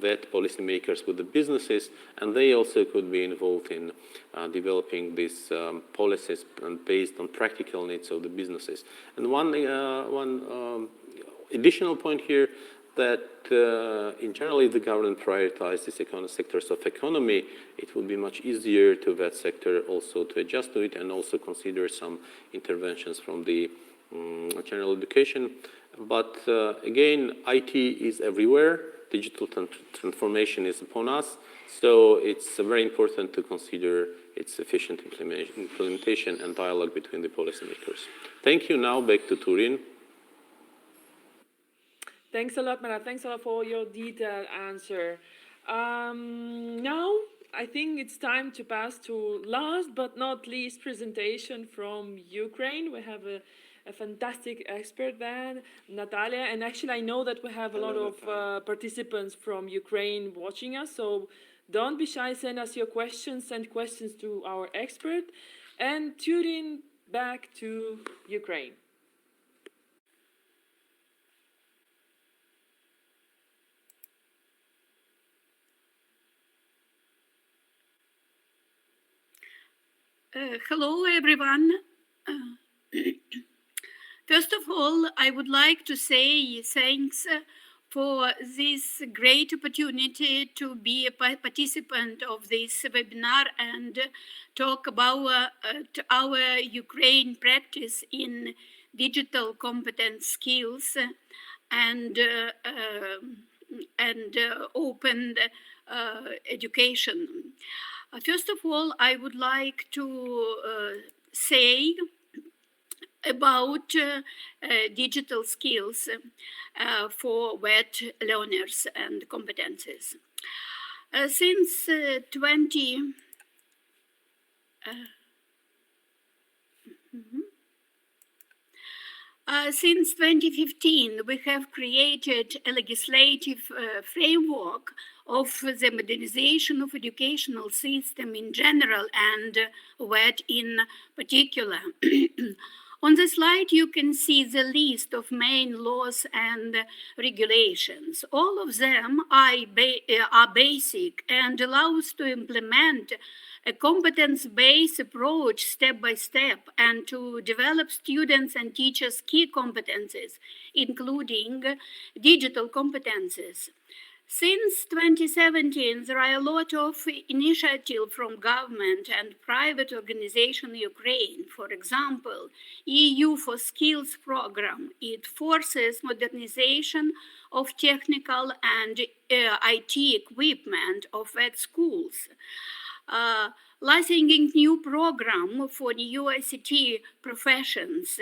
VET policymakers with the businesses, and they also could be involved in developing these policies and based on practical needs of the businesses. And one additional point here, that in general, the government prioritizes sectors of economy, it would be much easier to that sector also to adjust to it and also consider some interventions from the general education. But again, IT is everywhere. Digital transformation is upon us. So it's very important to consider its efficient implementation and dialogue between the policymakers. Thank you. Now back to Turin. Thanks a lot, Mara. Thanks a lot for your detailed answer. Now, I think it's time to pass to last but not least presentation from Ukraine. We have a fantastic expert there, Natalia. And actually, I know that we have a lot of participants from Ukraine watching us. So don't be shy, send us your questions, send questions to our expert. And tune in back to Ukraine. Hello, everyone. First of all, I would like to say thanks for this great opportunity to be a participant of this webinar and talk about our Ukraine practice in digital competence skills and open education. First of all, I would like to say about digital skills for wet learners and competences. Since 2015, we have created a legislative framework of the modernization of educational system in general and WET in particular. On the slide, you can see the list of main laws and regulations. All of them are basic and allow us to implement a competence-based approach step by step and to develop students and teachers' key competences, including digital competences. Since 2017, there are a lot of initiatives from government and private organizations in Ukraine. For example, EU for Skills program. It forces modernization of technical and IT equipment of ed schools. Licensing new program for new ICT professions,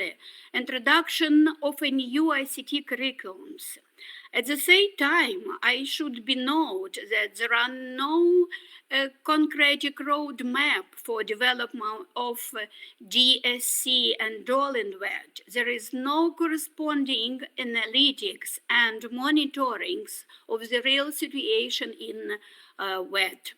introduction of a new ICT curriculums. At the same time, I should be note that there are no concrete roadmap for development of DSC and DOL-WET. There is no corresponding analytics and monitoring of the real situation in WET.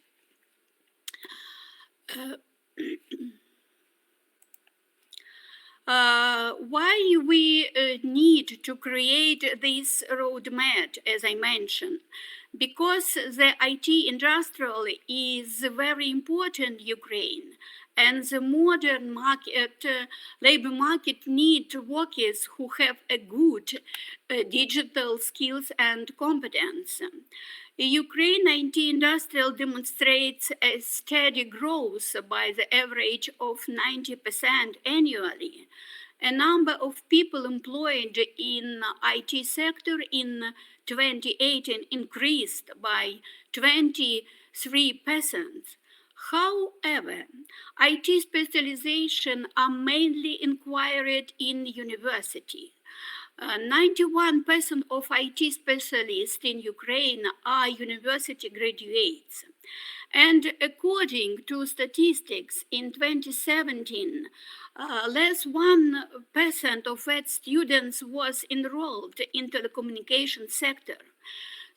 Why we need to create this roadmap, as I mentioned? Because the IT industrial is very important in Ukraine, and the modern market, labor market need workers who have a good digital skills and competence. Ukraine IT industrial demonstrates a steady growth by the average of 90% annually. A number of people employed in IT sector in 2018 increased by 23%. However, IT specialization are mainly acquired in university. 91% of IT specialists in Ukraine are university graduates. And according to statistics in 2017, less 1% of ed students was enrolled in telecommunication sector.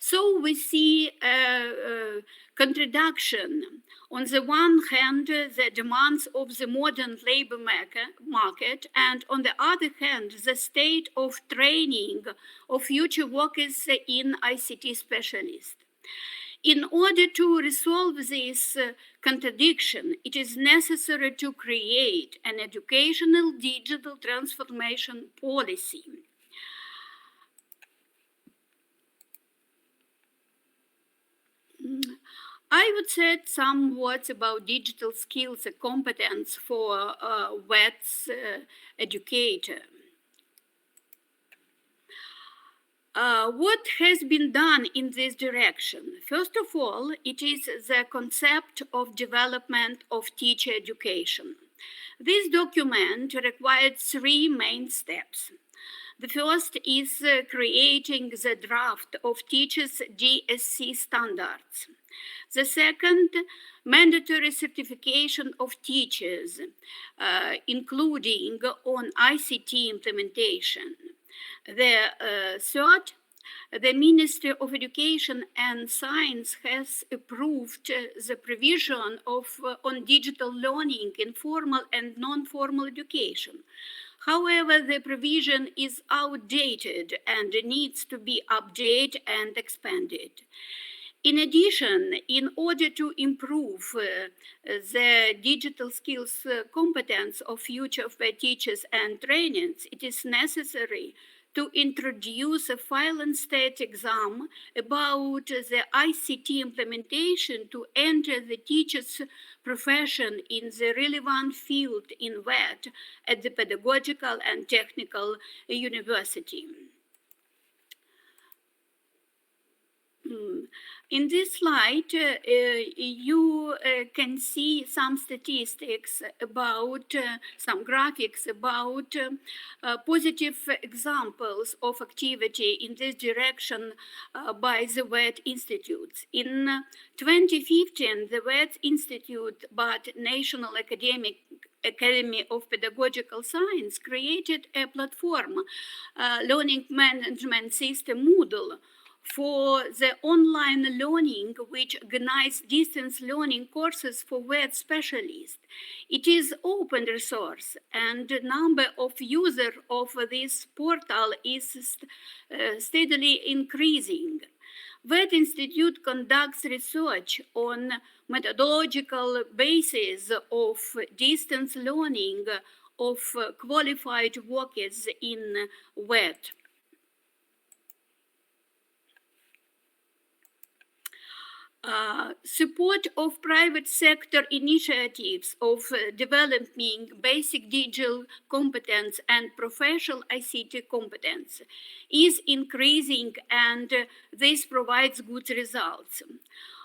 So we see a contradiction. On the one hand, the demands of the modern labor market, and on the other hand, the state of training of future workers in ICT specialists. In order to resolve this contradiction, it is necessary to create an educational digital transformation policy. I would say some words about digital skills and competence for WET's educator. What has been done in this direction? First of all, it is the concept of development of teacher education. This document required 3 main steps. The first is creating the draft of teachers' DSC standards. The second, mandatory certification of teachers, including on ICT implementation. The third, the Ministry of Education and Science has approved the provision on digital learning in formal and non-formal education. However, the provision is outdated and needs to be updated and expanded. In addition, in order to improve the digital skills competence of future teachers and trainings, it is necessary to introduce a file and state exam about the ICT implementation to enter the teacher's profession in the relevant field in VET at the pedagogical and technical university. In this slide, you can see some statistics about, some graphics about positive examples of activity in this direction by the VET institutes. In 2015, the VET Institute, but National Academy of Pedagogical Science, created a platform, learning management system Moodle, for the online learning, which organizes distance learning courses for VET specialists. It is open resource, and the number of users of this portal is steadily increasing. VET Institute conducts research on methodological basis of distance learning of qualified workers in VET. Support of private sector initiatives of developing basic digital competence and professional ICT competence is increasing, and this provides good results.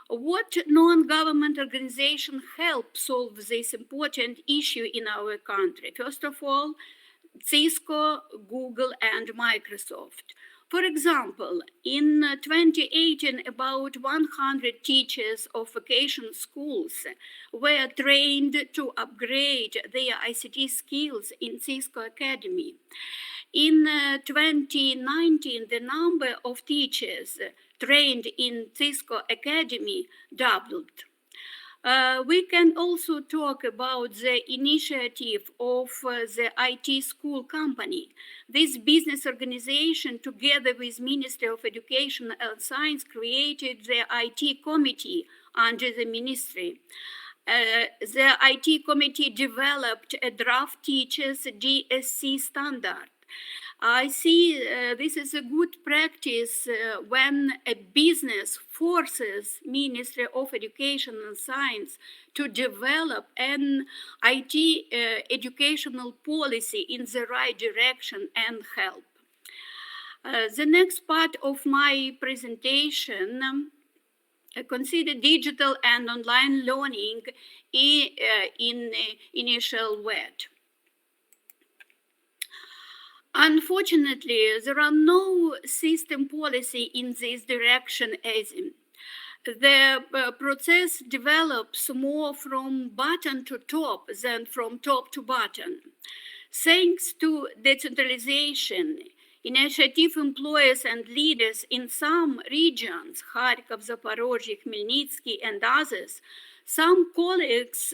What non-government organizations help solve this important issue in our country? First of all, Cisco, Google, and Microsoft. For example, in 2018, about 100 teachers of vocational schools were trained to upgrade their ICT skills in Cisco Academy. In 2019, the number of teachers trained in Cisco Academy doubled. We can also talk about the initiative of the IT school company. This business organization, together with Ministry of Education and Science, created the IT committee under the ministry. The IT committee developed a draft teachers DSC standard. I see this is a good practice when a business forces Ministry of Education and Science to develop an IT educational policy in the right direction and help. The next part of my presentation consider digital and online learning in initial VET. Unfortunately, there are no system policy in this direction as the process develops more from bottom to top than from top to bottom. Thanks to decentralization, initiative employers and leaders in some regions, Kharkov, Zaporozhye, Khmelnytsky, and others, some colleges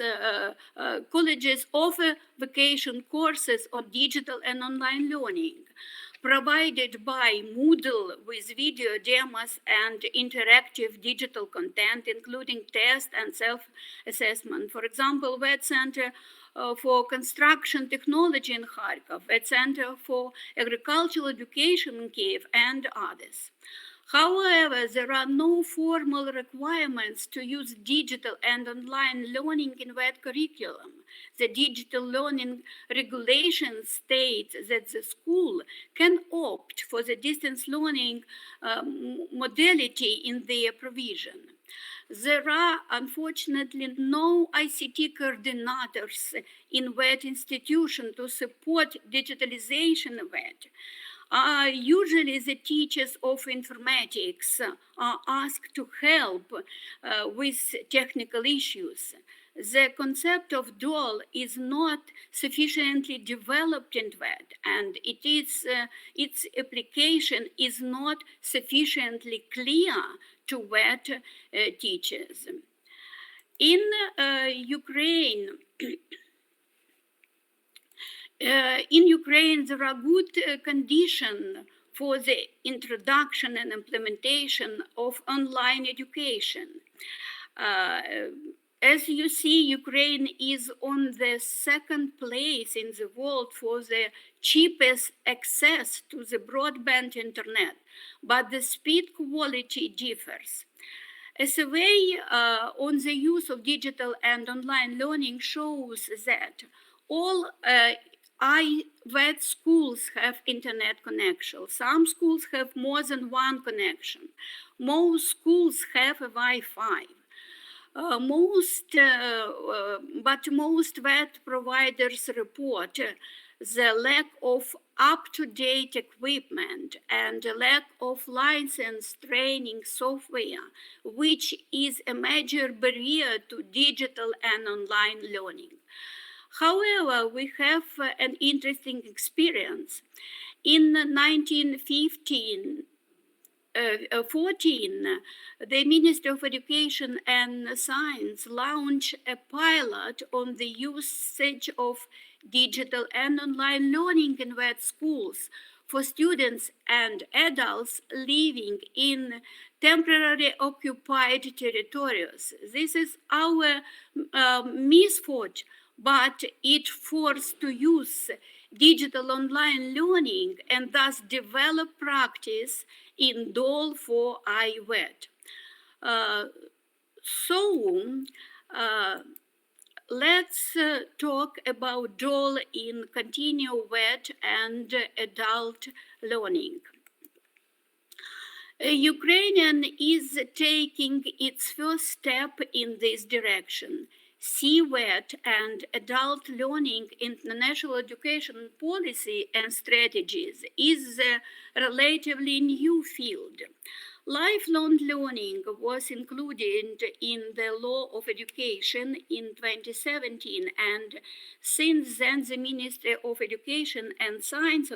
offer vacation courses on digital and online learning, provided by Moodle with video demos and interactive digital content, including test and self-assessment. For example, VET Center for Construction Technology in Kharkov, VET Center for Agricultural Education in Kiev, and others. However, there are no formal requirements to use digital and online learning in VET curriculum. The digital learning regulation states that the school can opt for the distance learning modality in their provision. There are, unfortunately, no ICT coordinators in VET institution to support digitalization of VET. Usually the teachers of informatics are asked to help with technical issues. The concept of DOL is not sufficiently developed in VET, and its application is not sufficiently clear to VET teachers. In Ukraine, there are good conditions for the introduction and implementation of online education. As you see, Ukraine is on the second place in the world for the cheapest access to the broadband internet, but the speed quality differs. A survey on the use of digital and online learning shows that all IVET schools have internet connection. Some schools have more than one connection. Most schools have a Wi-Fi. But most VET providers report the lack of up-to-date equipment and the lack of licensed training software, which is a major barrier to digital and online learning. However, we have an interesting experience. In 1914, the Ministry of Education and Science launched a pilot on the usage of digital and online learning in VET schools for students and adults living in temporarily occupied territories. This is our misfortune, but it forced to use digital online learning and thus develop practice in DOL for IVET. Let's talk about DOL in continuing VET and adult learning. Ukrainian is taking its first step in this direction. CVET and adult learning international education policy and strategies is a relatively new field. Lifelong learning was included in the Law of Education in 2017, and since then the Ministry of Education and Science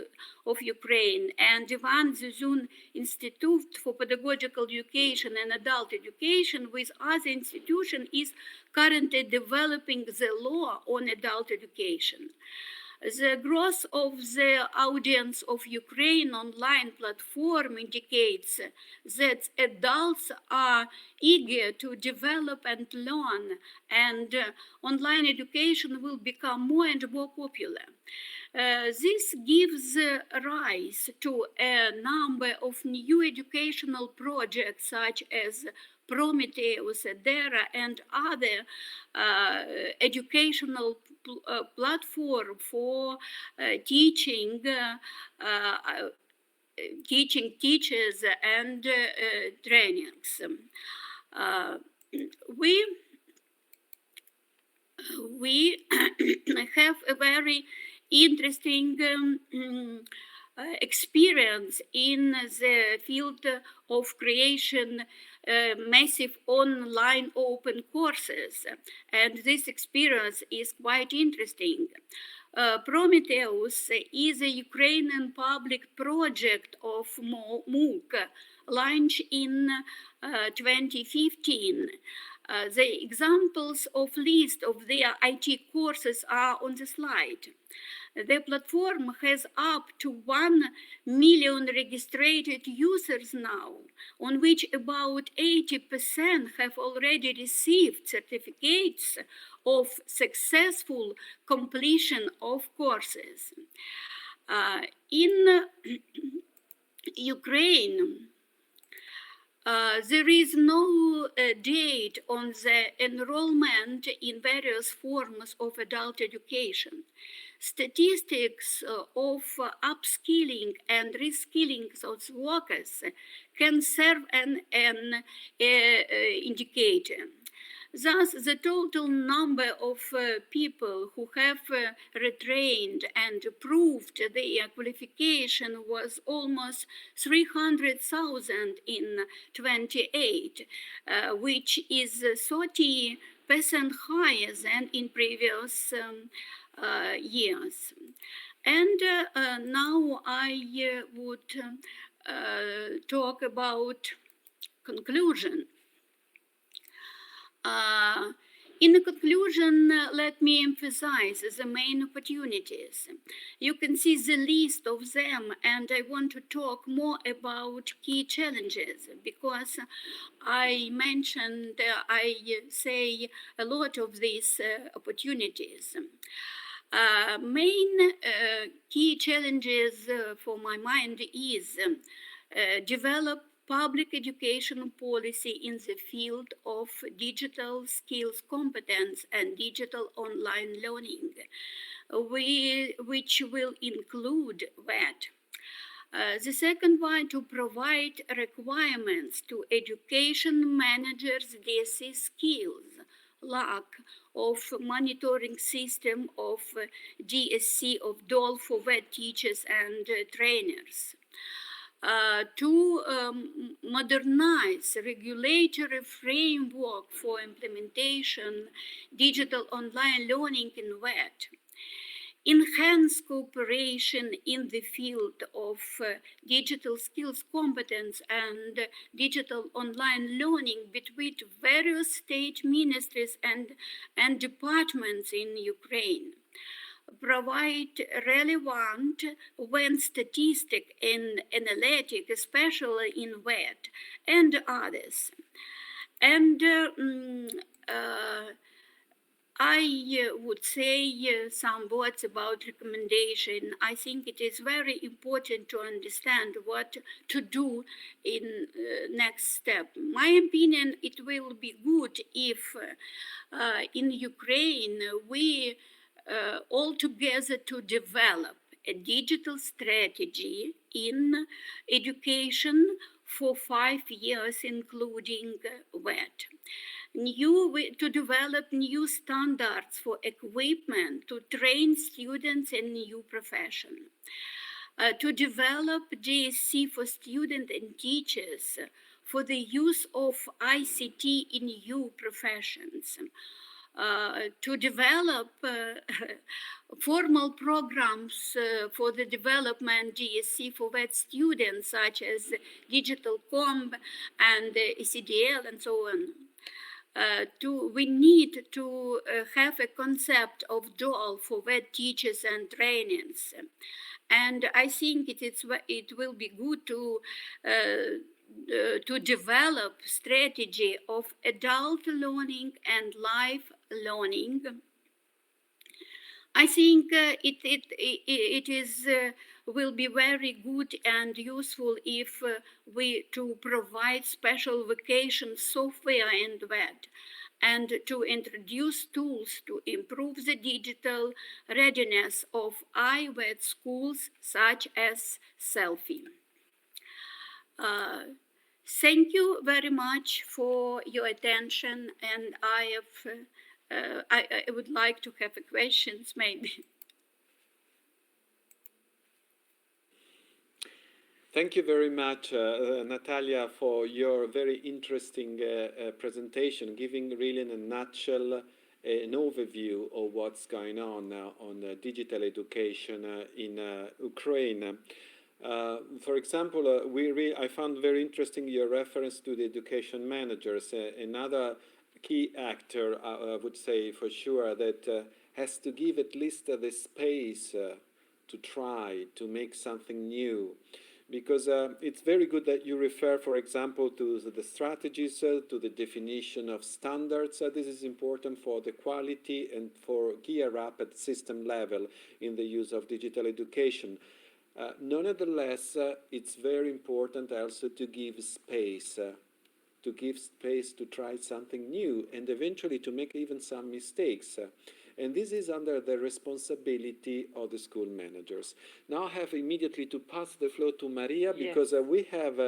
of Ukraine and Ivan Zuzun Institute for Pedagogical Education and Adult Education with other institutions is currently developing the law on adult education. The growth of the audience of Ukraine online platform indicates that adults are eager to develop and learn, and online education will become more and more popular. This gives rise to a number of new educational projects such as Prometheus, Edera, and other educational platform for teaching teachers and trainings. We have a very interesting experience in the field of creation massive online open courses, and this experience is quite interesting. Prometheus is a Ukrainian public project of MOOC launched in 2015. The examples of list of their IT courses are on the slide. The platform has up to 1 million registered users now, on which about 80% have already received certificates of successful completion of courses. In Ukraine, there is no date on the enrollment in various forms of adult education. Statistics of upskilling and reskilling of workers can serve an indicator. Thus, the total number of people who have retrained and proved their qualification was almost 300,000 in 28, which is 30% higher than in previous years. And now I would talk about conclusion. In conclusion, let me emphasize the main opportunities. You can see the list of them, and I want to talk more about key challenges because I mentioned, I say a lot of these opportunities. Main key challenges for my mind is develop public education policy in the field of digital skills competence and digital online learning, which will include that. The second one, to provide requirements to education managers' DSC skills, lack of monitoring system of DSC of DOL for VET teachers and trainers. To modernize regulatory framework for implementation digital online learning in VET, enhance cooperation in the field of digital skills competence and digital online learning between various state ministries and departments in Ukraine, provide relevant when statistic and analytic, especially in VET and others. And I would say some words about recommendation. I think it is very important to understand what to do in next step. My opinion, it will be good if in Ukraine we all together to develop a digital strategy in education for 5 years, including VET. To develop new standards for equipment to train students in new profession, to develop DSC for students and teachers for the use of ICT in new professions, to develop formal programs for the development DSC for VET students, such as Digital Comp and ECDL and so on. We need to have a concept of DOL for VET teachers and trainings. And I think it will be good to develop strategy of adult learning and life learning. I think it is will be very good and useful if we to provide special vocational software and VET, and to introduce tools to improve the digital readiness of IVET schools, such as Selfie. Thank you very much for your attention, and I would like to have questions, maybe. Thank you very much, Natalia, for your very interesting presentation, giving really in a nutshell an overview of what's going on digital education in Ukraine. For example, I found very interesting your reference to the education managers. Another key actor, I would say for sure, that has to give at least the space to try to make something new. Because it's very good that you refer, for example, to the strategies, to the definition of standards. This is important for the quality and for gear up at system level in the use of digital education. Nonetheless, it's very important also to give space to try something new and eventually to make even some mistakes. And this is under the responsibility of the school managers. Now I have immediately to pass the floor to Maria, because we have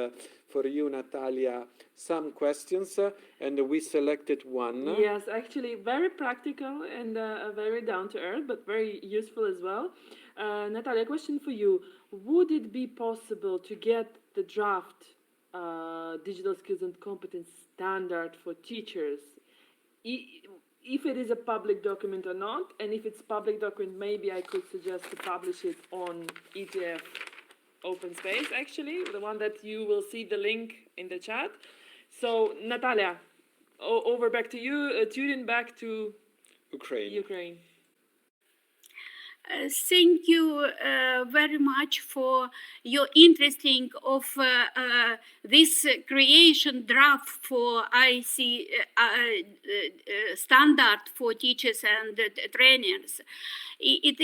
for you, Natalia, some questions, and we selected one. Yes, actually very practical and very down to earth, but very useful as well. Natalia, a question for you. Would it be possible to get the draft digital skills and competence standard for teachers? If it is a public document or not, and if it's public document, maybe I could suggest to publish it on ETF open space, actually, the one that you will see the link in the chat. So, Natalia, over back to you. Turin, back to Ukraine. Ukraine. Thank you very much for your interesting of this creation draft for IC standard for teachers and trainers. It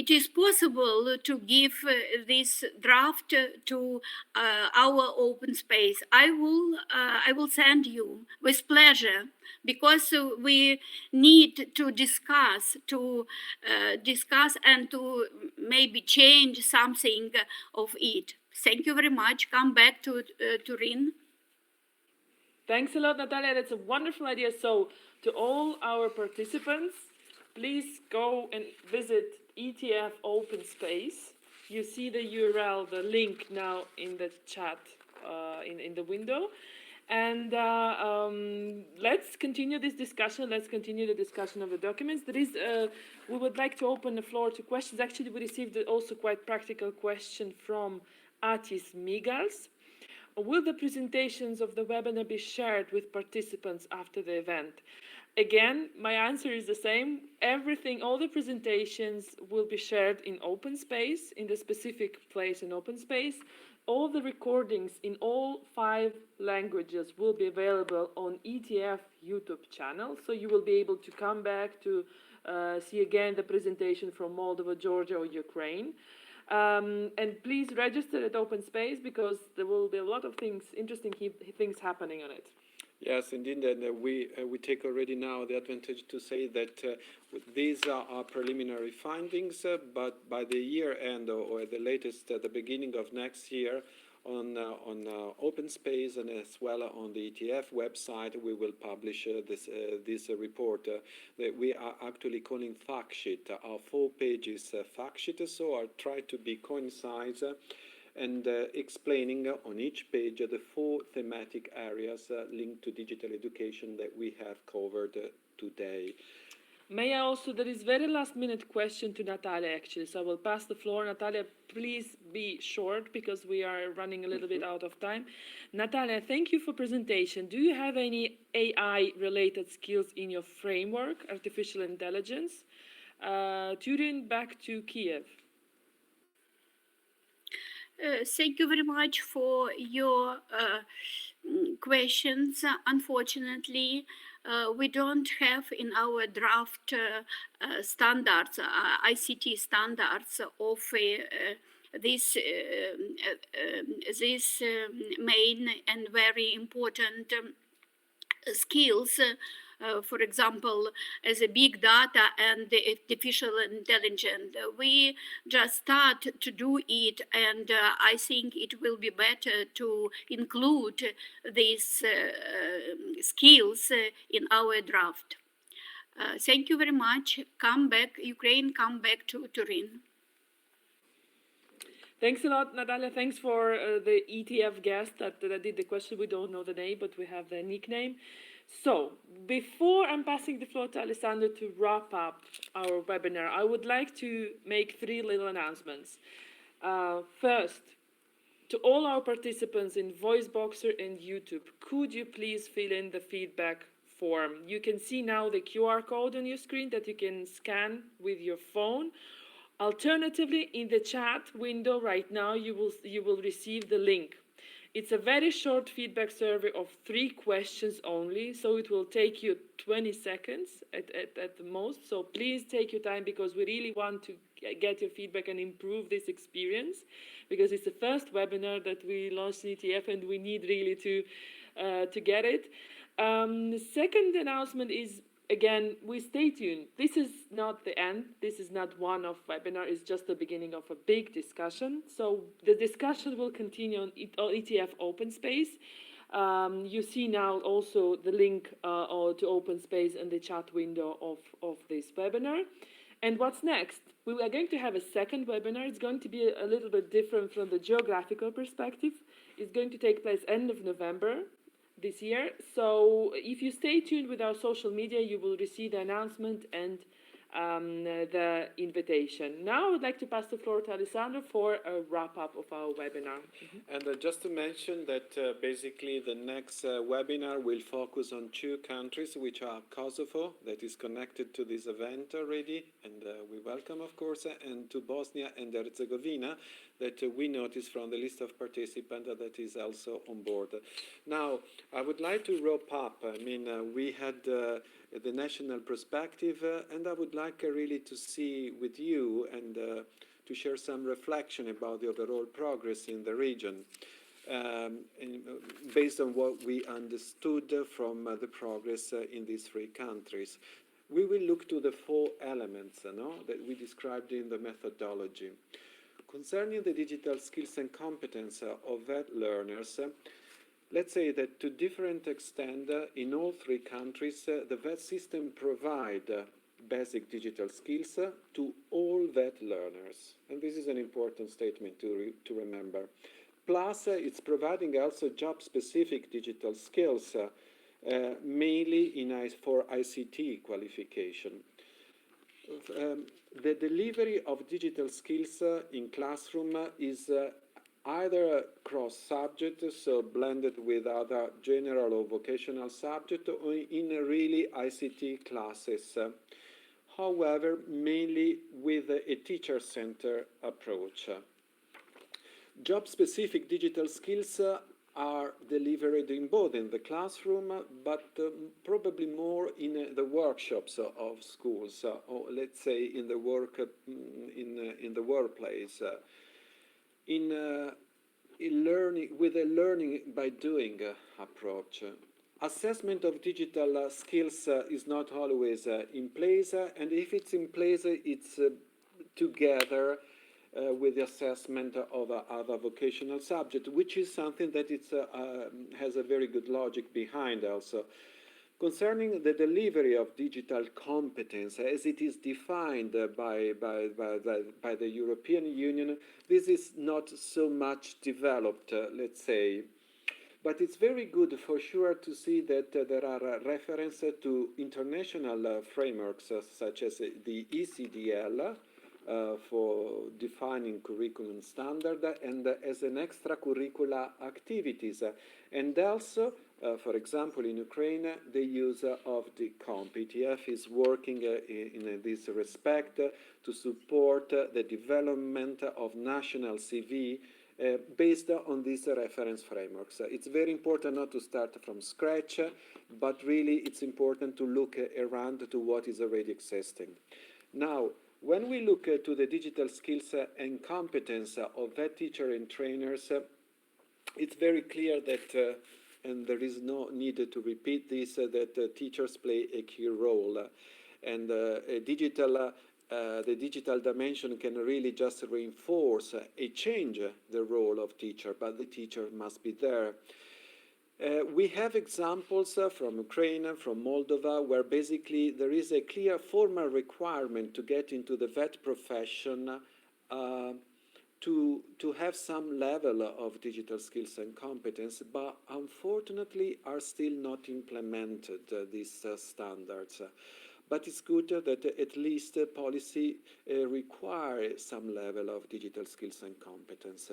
is possible to give this draft to our open space. I will send you with pleasure, because we need to discuss and to maybe change something of it. Thank you very much. Come back to Turin. Thanks a lot, Natalia. That's a wonderful idea. So, to all our participants, please go and visit ETF Open Space. You see the URL, the link now in the chat, in the window. And let's continue this discussion. Let's continue the discussion of the documents. We would like to open the floor to questions. Actually, we received also quite practical question from Atis Migals. Will the presentations of the webinar be shared with participants after the event? Again, my answer is the same. Everything, all the presentations will be shared in open space, in the specific place in open space. All the recordings in all 5 languages will be available on ETF YouTube channel. So you will be able to come back to see again the presentation from Moldova, Georgia, or Ukraine. And please register at Open Space, because there will be a lot of things, interesting things happening on it. Yes, indeed, and we take already now the advantage to say that these are preliminary findings, but by the year end, or at the latest at the beginning of next year, on Open Space and as well on the ETF website, we will publish this report that we are actually calling fact sheet. Our 4 pages fact sheet, so I'll try to be concise and explaining on each page the 4 thematic areas linked to digital education that we have covered today. May I also, there is very last minute question to Natalia actually, so I will pass the floor. Natalia, please be short because we are running a little bit out of time. Natalia, thank you for presentation. Do you have any AI related skills in your framework, artificial intelligence? Turin, back to Kiev. Thank you very much for your questions. Unfortunately, we don't have in our draft standards, ICT standards of this main and very important skills. For example, as a big data and the artificial intelligence. We just start to do it, and I think it will be better to include these skills in our draft. Thank you very much. Come back, Ukraine, come back to Turin. Thanks a lot, Natalia. Thanks for the ETF guest that did the question. We don't know the name, but we have the nickname. So, before I'm passing the floor to Alessandro to wrap up our webinar, I would like to make 3 little announcements. First, to all our participants in VoiceBoxer and YouTube, could you please fill in the feedback form? You can see now the QR code on your screen that you can scan with your phone. Alternatively, in the chat window right now, you will receive the link. It's a very short feedback survey of 3 questions only, so it will take you 20 seconds at the most. So please take your time, because we really want to get your feedback and improve this experience, because it's the first webinar that we launched in ETF and we need really to get it. The second announcement is, again, we stay tuned. This is not the end. This is not one-off webinar. It's just the beginning of a big discussion. So the discussion will continue on ETF Open Space. You see now also the link to Open Space in the chat window of this webinar. And what's next? We are going to have a second webinar. It's going to be a little bit different from the geographical perspective. It's going to take place end of November this year. So if you stay tuned with our social media, you will receive the announcement and the invitation. Now I would like to pass the floor to Alessandro for a wrap-up of our webinar. And just to mention that basically the next webinar will focus on two countries, which are Kosovo, that is connected to this event already, and we welcome, of course, and to Bosnia and Herzegovina, that we noticed from the list of participants that is also on board. Now, I would like to wrap up. I mean, we had the national perspective, and I would like really to see with you and to share some reflection about the overall progress in the region, based on what we understood from the progress in these three countries. We will look to the four elements that we described in the methodology. Concerning the digital skills and competence of VET learners, let's say that to different extent, in all three countries, the VET system provide basic digital skills to all VET learners. And this is an important statement to remember. Plus, it's providing also job-specific digital skills, mainly for ICT qualification. The delivery of digital skills in classroom is either cross-subject, so blended with other general or vocational subjects, or in really ICT classes. However, mainly with a teacher-centered approach. Job-specific digital skills are delivered in both in the classroom, but probably more in the workshops of schools, or let's say in the in the workplace. In learning with a learning by doing approach. Assessment of digital skills is not always in place, and if it's in place, it's together with the assessment of other vocational subject, which is something that has a very good logic behind also. Concerning the delivery of digital competence as it is defined by the European Union, this is not so much developed, let's say. But it's very good for sure to see that there are references to international frameworks such as the ECDL, for defining curriculum standard and as an extracurricular activities. And also, for example, in Ukraine, the use of the CompETF is working in this respect to support the development of national CV based on these reference frameworks. It's very important not to start from scratch, but really it's important to look around to what is already existing. Now, when we look to the digital skills and competence of VET teachers and trainers, it's very clear that, and there is no need to repeat this, that teachers play a key role. And the digital dimension can really just reinforce a change the role of teacher, but the teacher must be there. We have examples from Ukraine, from Moldova, where basically there is a clear formal requirement to get into the VET profession to have some level of digital skills and competence, but unfortunately are still not implemented, these standards. But it's good that at least policy requires some level of digital skills and competence.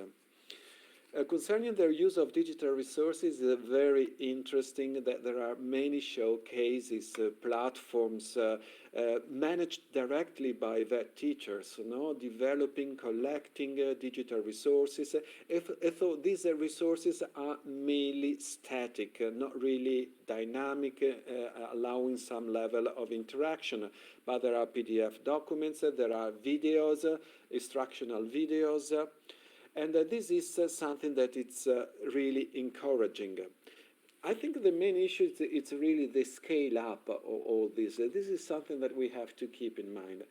Concerning their use of digital resources, it's very interesting that there are many showcases, platforms managed directly by VET teachers, developing, collecting digital resources. Although these resources are mainly static, not really dynamic, allowing some level of interaction. But there are PDF documents, there are videos, instructional videos. And this is something that it's really encouraging. I think the main issue is it's really the scale up of all this. This is something that we have to keep in mind.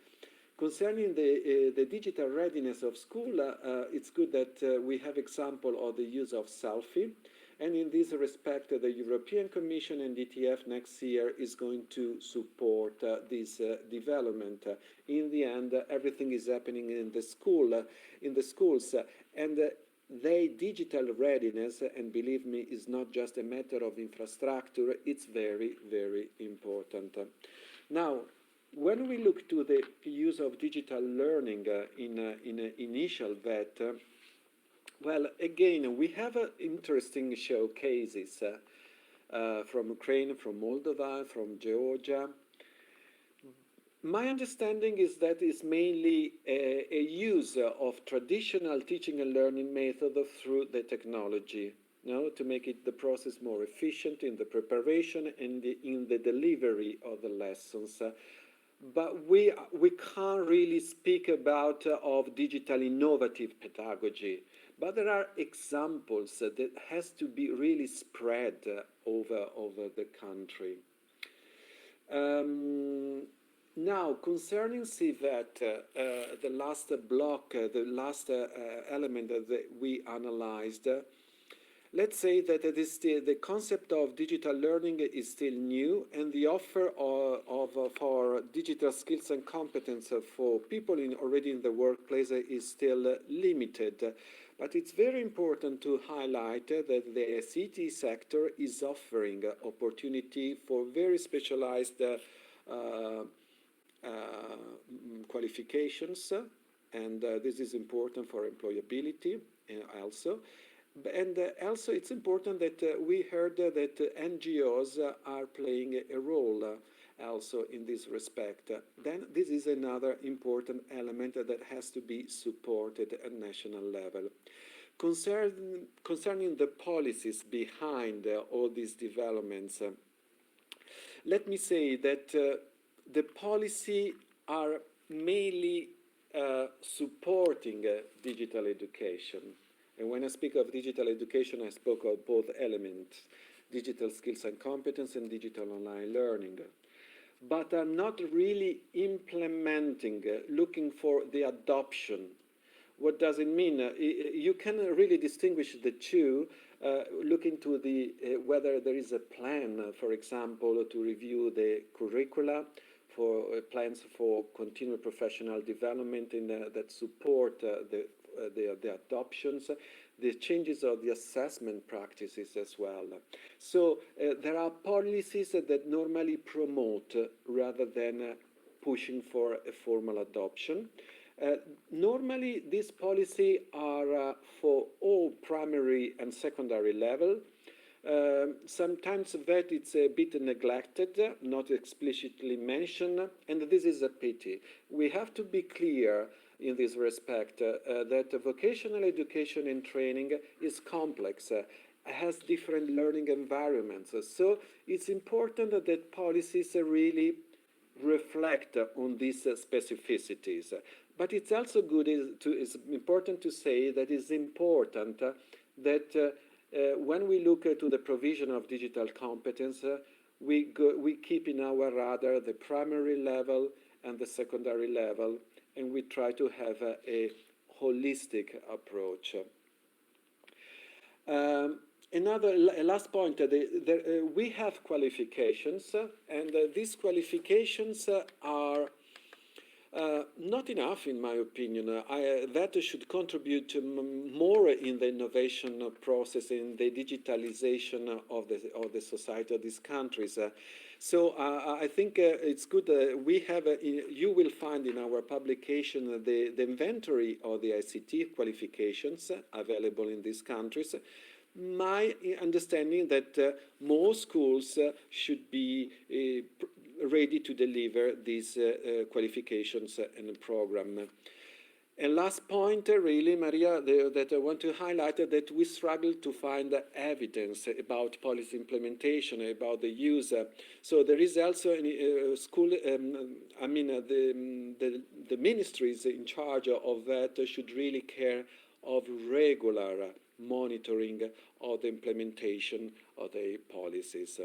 Concerning the digital readiness of school, it's good that we have example of the use of selfie. And in this respect, the European Commission and DTF next year is going to support this development. In the end, everything is happening in the schools, and their digital readiness, and believe me, is not just a matter of infrastructure. It's very, very important. Now, when we look to the use of digital learning in initial VET, well, again, we have interesting showcases from Ukraine, from Moldova, from Georgia. My understanding is that it's mainly a use of traditional teaching and learning method through the technology, to make it the process more efficient in the preparation and in the delivery of the lessons. But we can't really speak about of digital innovative pedagogy. But there are examples that has to be really spread over the country. Now, concerning CVET, the last block, the last element that we analyzed, let's say that the concept of digital learning is still new, and the offer for digital skills and competence for people already in the workplace is still limited. But it's very important to highlight that the ICT sector is offering opportunity for very specialized qualifications, and this is important for employability also. And also it's important that we heard that NGOs are playing a role also in this respect. Then this is another important element that has to be supported at national level. Concerning the policies behind all these developments, let me say that the policy are mainly supporting digital education. And when I speak of digital education, I spoke of both elements, digital skills and competence and digital online learning. But are not really implementing, looking for the adoption. What does it mean? You can really distinguish the two, looking to the whether there is a plan, for example, to review the curricula, for plans for continued professional development that support the adoptions, the changes of the assessment practices as well. So there are policies that normally promote rather than pushing for a formal adoption. Normally, these policies are for all primary and secondary level. Sometimes that it's a bit neglected, not explicitly mentioned, and this is a pity. We have to be clear in this respect that vocational education and training is complex, has different learning environments. So it's important that policies really reflect on these specificities. But it's also it's important to say that it's important that when we look to the provision of digital competence, we keep in our radar the primary level and the secondary level, and we try to have a holistic approach. Last point, we have qualifications, and these qualifications are not enough, in my opinion. That should contribute to more in the innovation process, in the digitalization of the society of these countries. So I think it's good. We have. You will find in our publication the inventory of the ICT qualifications available in these countries. My understanding that more schools should be ready to deliver these qualifications in the program. And last point, really, Maria, that I want to highlight that we struggle to find evidence about policy implementation, about the use. So there is also a school, the ministries in charge of that should really care of regular monitoring of the implementation of the policies.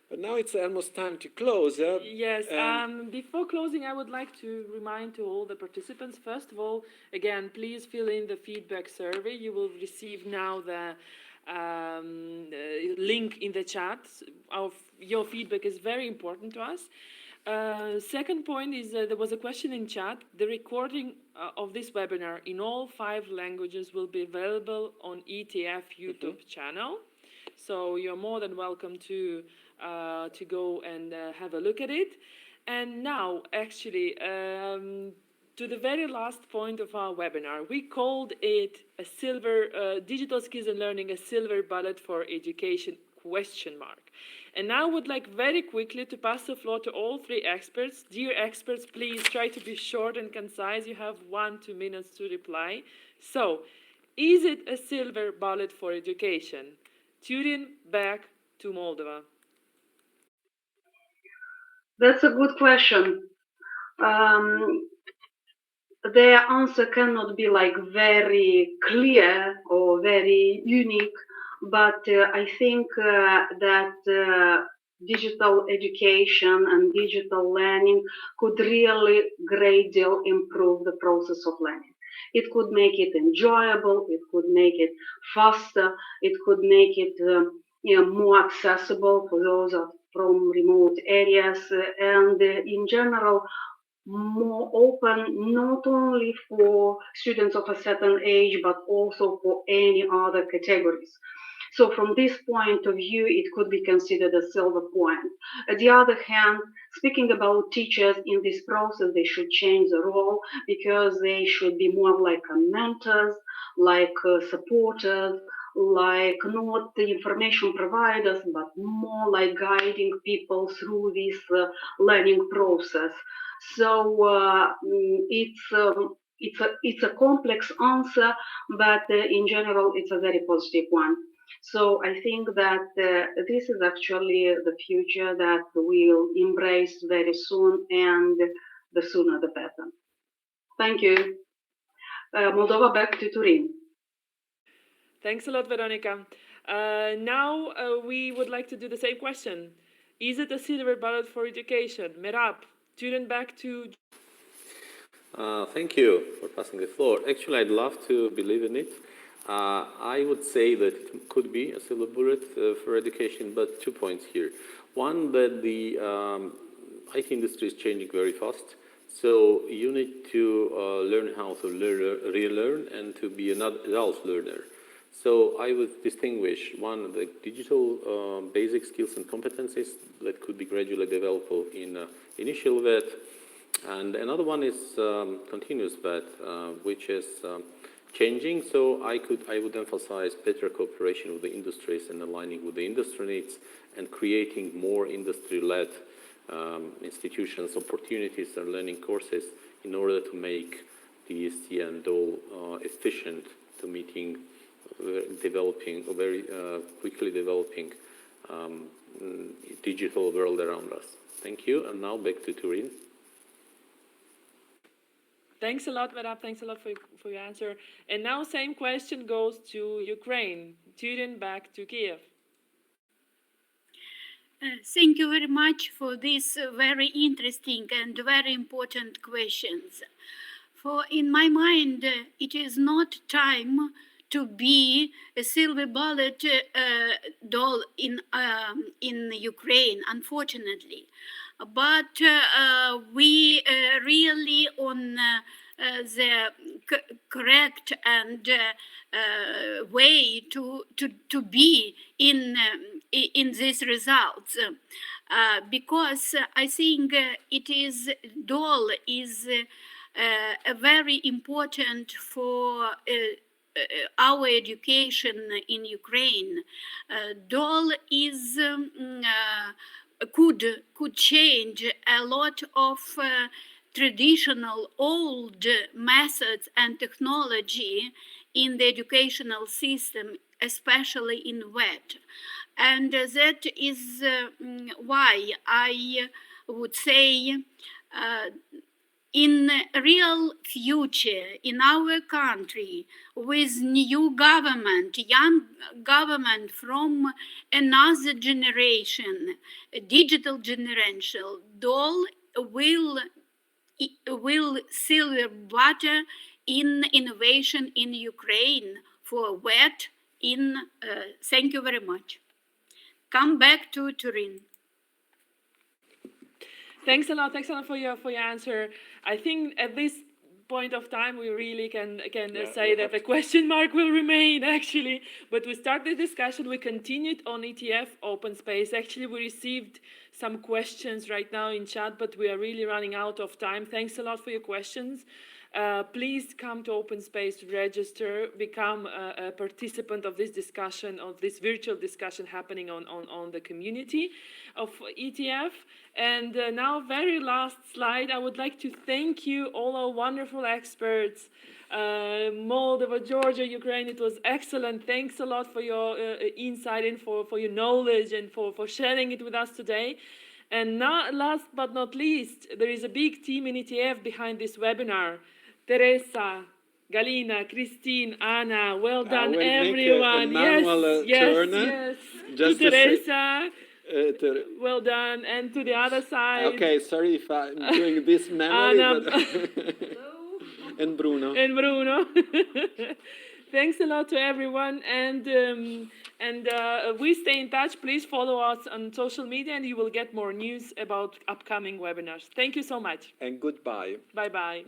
But now it's almost time to close. Yes, before closing, I would like to remind to all the participants, first of all, again, please fill in the feedback survey. You will receive now the link in the chat. Your feedback is very important to us. Second point is there was a question in chat. The recording of this webinar in all 5 languages will be available on ETF YouTube channel. So you're more than welcome to go and have a look at it. And now, actually, to the very last point of our webinar, we called it a silver, digital skills and learning, a silver bullet for education, question mark. And now I would like very quickly to pass the floor to all three experts. Dear experts, please try to be short and concise. You have 1-2 minutes to reply. So, is it a silver bullet for education? Turin, back to Moldova. That's a good question. Um, the answer cannot be like very clear or very unique, but I think that digital education and digital learning could really great deal improve the process of learning. It could make it enjoyable, it could make it faster, it could make it more accessible for those from remote areas, and in general more open not only for students of a certain age but also for any other categories. So from this point of view, it could be considered a silver point. On the other hand, speaking about teachers in this process, they should change the role because they should be more like mentors, like supporters, like not the information providers, but more like guiding people through this learning process. So it's a complex answer, but in general, it's a very positive one. So I think that this is actually the future that we'll embrace very soon, and the sooner the better. Thank you. Moldova, back to Turin. Thanks a lot, Veronica. Now we would like to do the same question. Is it a silver bullet for education? Merab, Turin, back to... Thank you for passing the floor. Actually, I'd love to believe in it. I would say that it could be a silver bullet for education, but 2 points here. One, that the IT industry is changing very fast, so you need to learn how to relearn and to be an adult learner. So I would distinguish, one, the digital basic skills and competencies that could be gradually developed in initial VET, and another one is continuous VET, which is changing. So I would emphasize better cooperation with the industries and aligning with the industry needs and creating more industry-led institutions, opportunities and learning courses in order to make DST and DOL efficient to meeting developing, very quickly developing digital world around us. Thank you, and now back to Turin. Thanks a lot, Merab. Thanks a lot for your answer. And now same question goes to Ukraine. Turin, back to Kiev. Thank you very much for these very interesting and very important questions. For in my mind, it is not time to be a silver bullet doll in Ukraine, unfortunately. But we really on the correct and way to be in these results, because I think it is DOL is very important for our education in Ukraine. DOL is could change a lot of traditional old methods and technology in the educational system, especially in VET. And that is why I would say in real future in our country with new government, young government from another generation, a digital generation, DOL will silver butter in innovation in Ukraine for VET in thank you very much. Come back to Turin. Thanks a lot for your answer. I think at this point of time we really can say that the question mark will remain actually. But we started the discussion, we continued on ETF open space. Actually, we received some questions right now in chat, but we are really running out of time. Thanks a lot for your questions. Please come to Open Space to register, become a participant of this discussion, of this virtual discussion happening on the community of ETF. And now, very last slide, I would like to thank you, all our wonderful experts, Moldova, Georgia, Ukraine. It was excellent. Thanks a lot for your insight and for your knowledge and for sharing it with us today. And now, last but not least, there is a big team in ETF behind this webinar. Teresa, Galina, Christine, Anna, well done, will make a everyone. manual yes, turn, yes. just to to say- Teresa, well done. And to the other side. Okay, sorry if I'm doing this manually, Anna. but and Bruno. And Bruno. Thanks a lot to everyone, and we stay in touch. Please follow us on social media, and you will get more news about upcoming webinars. Thank you so much. And goodbye. Bye bye.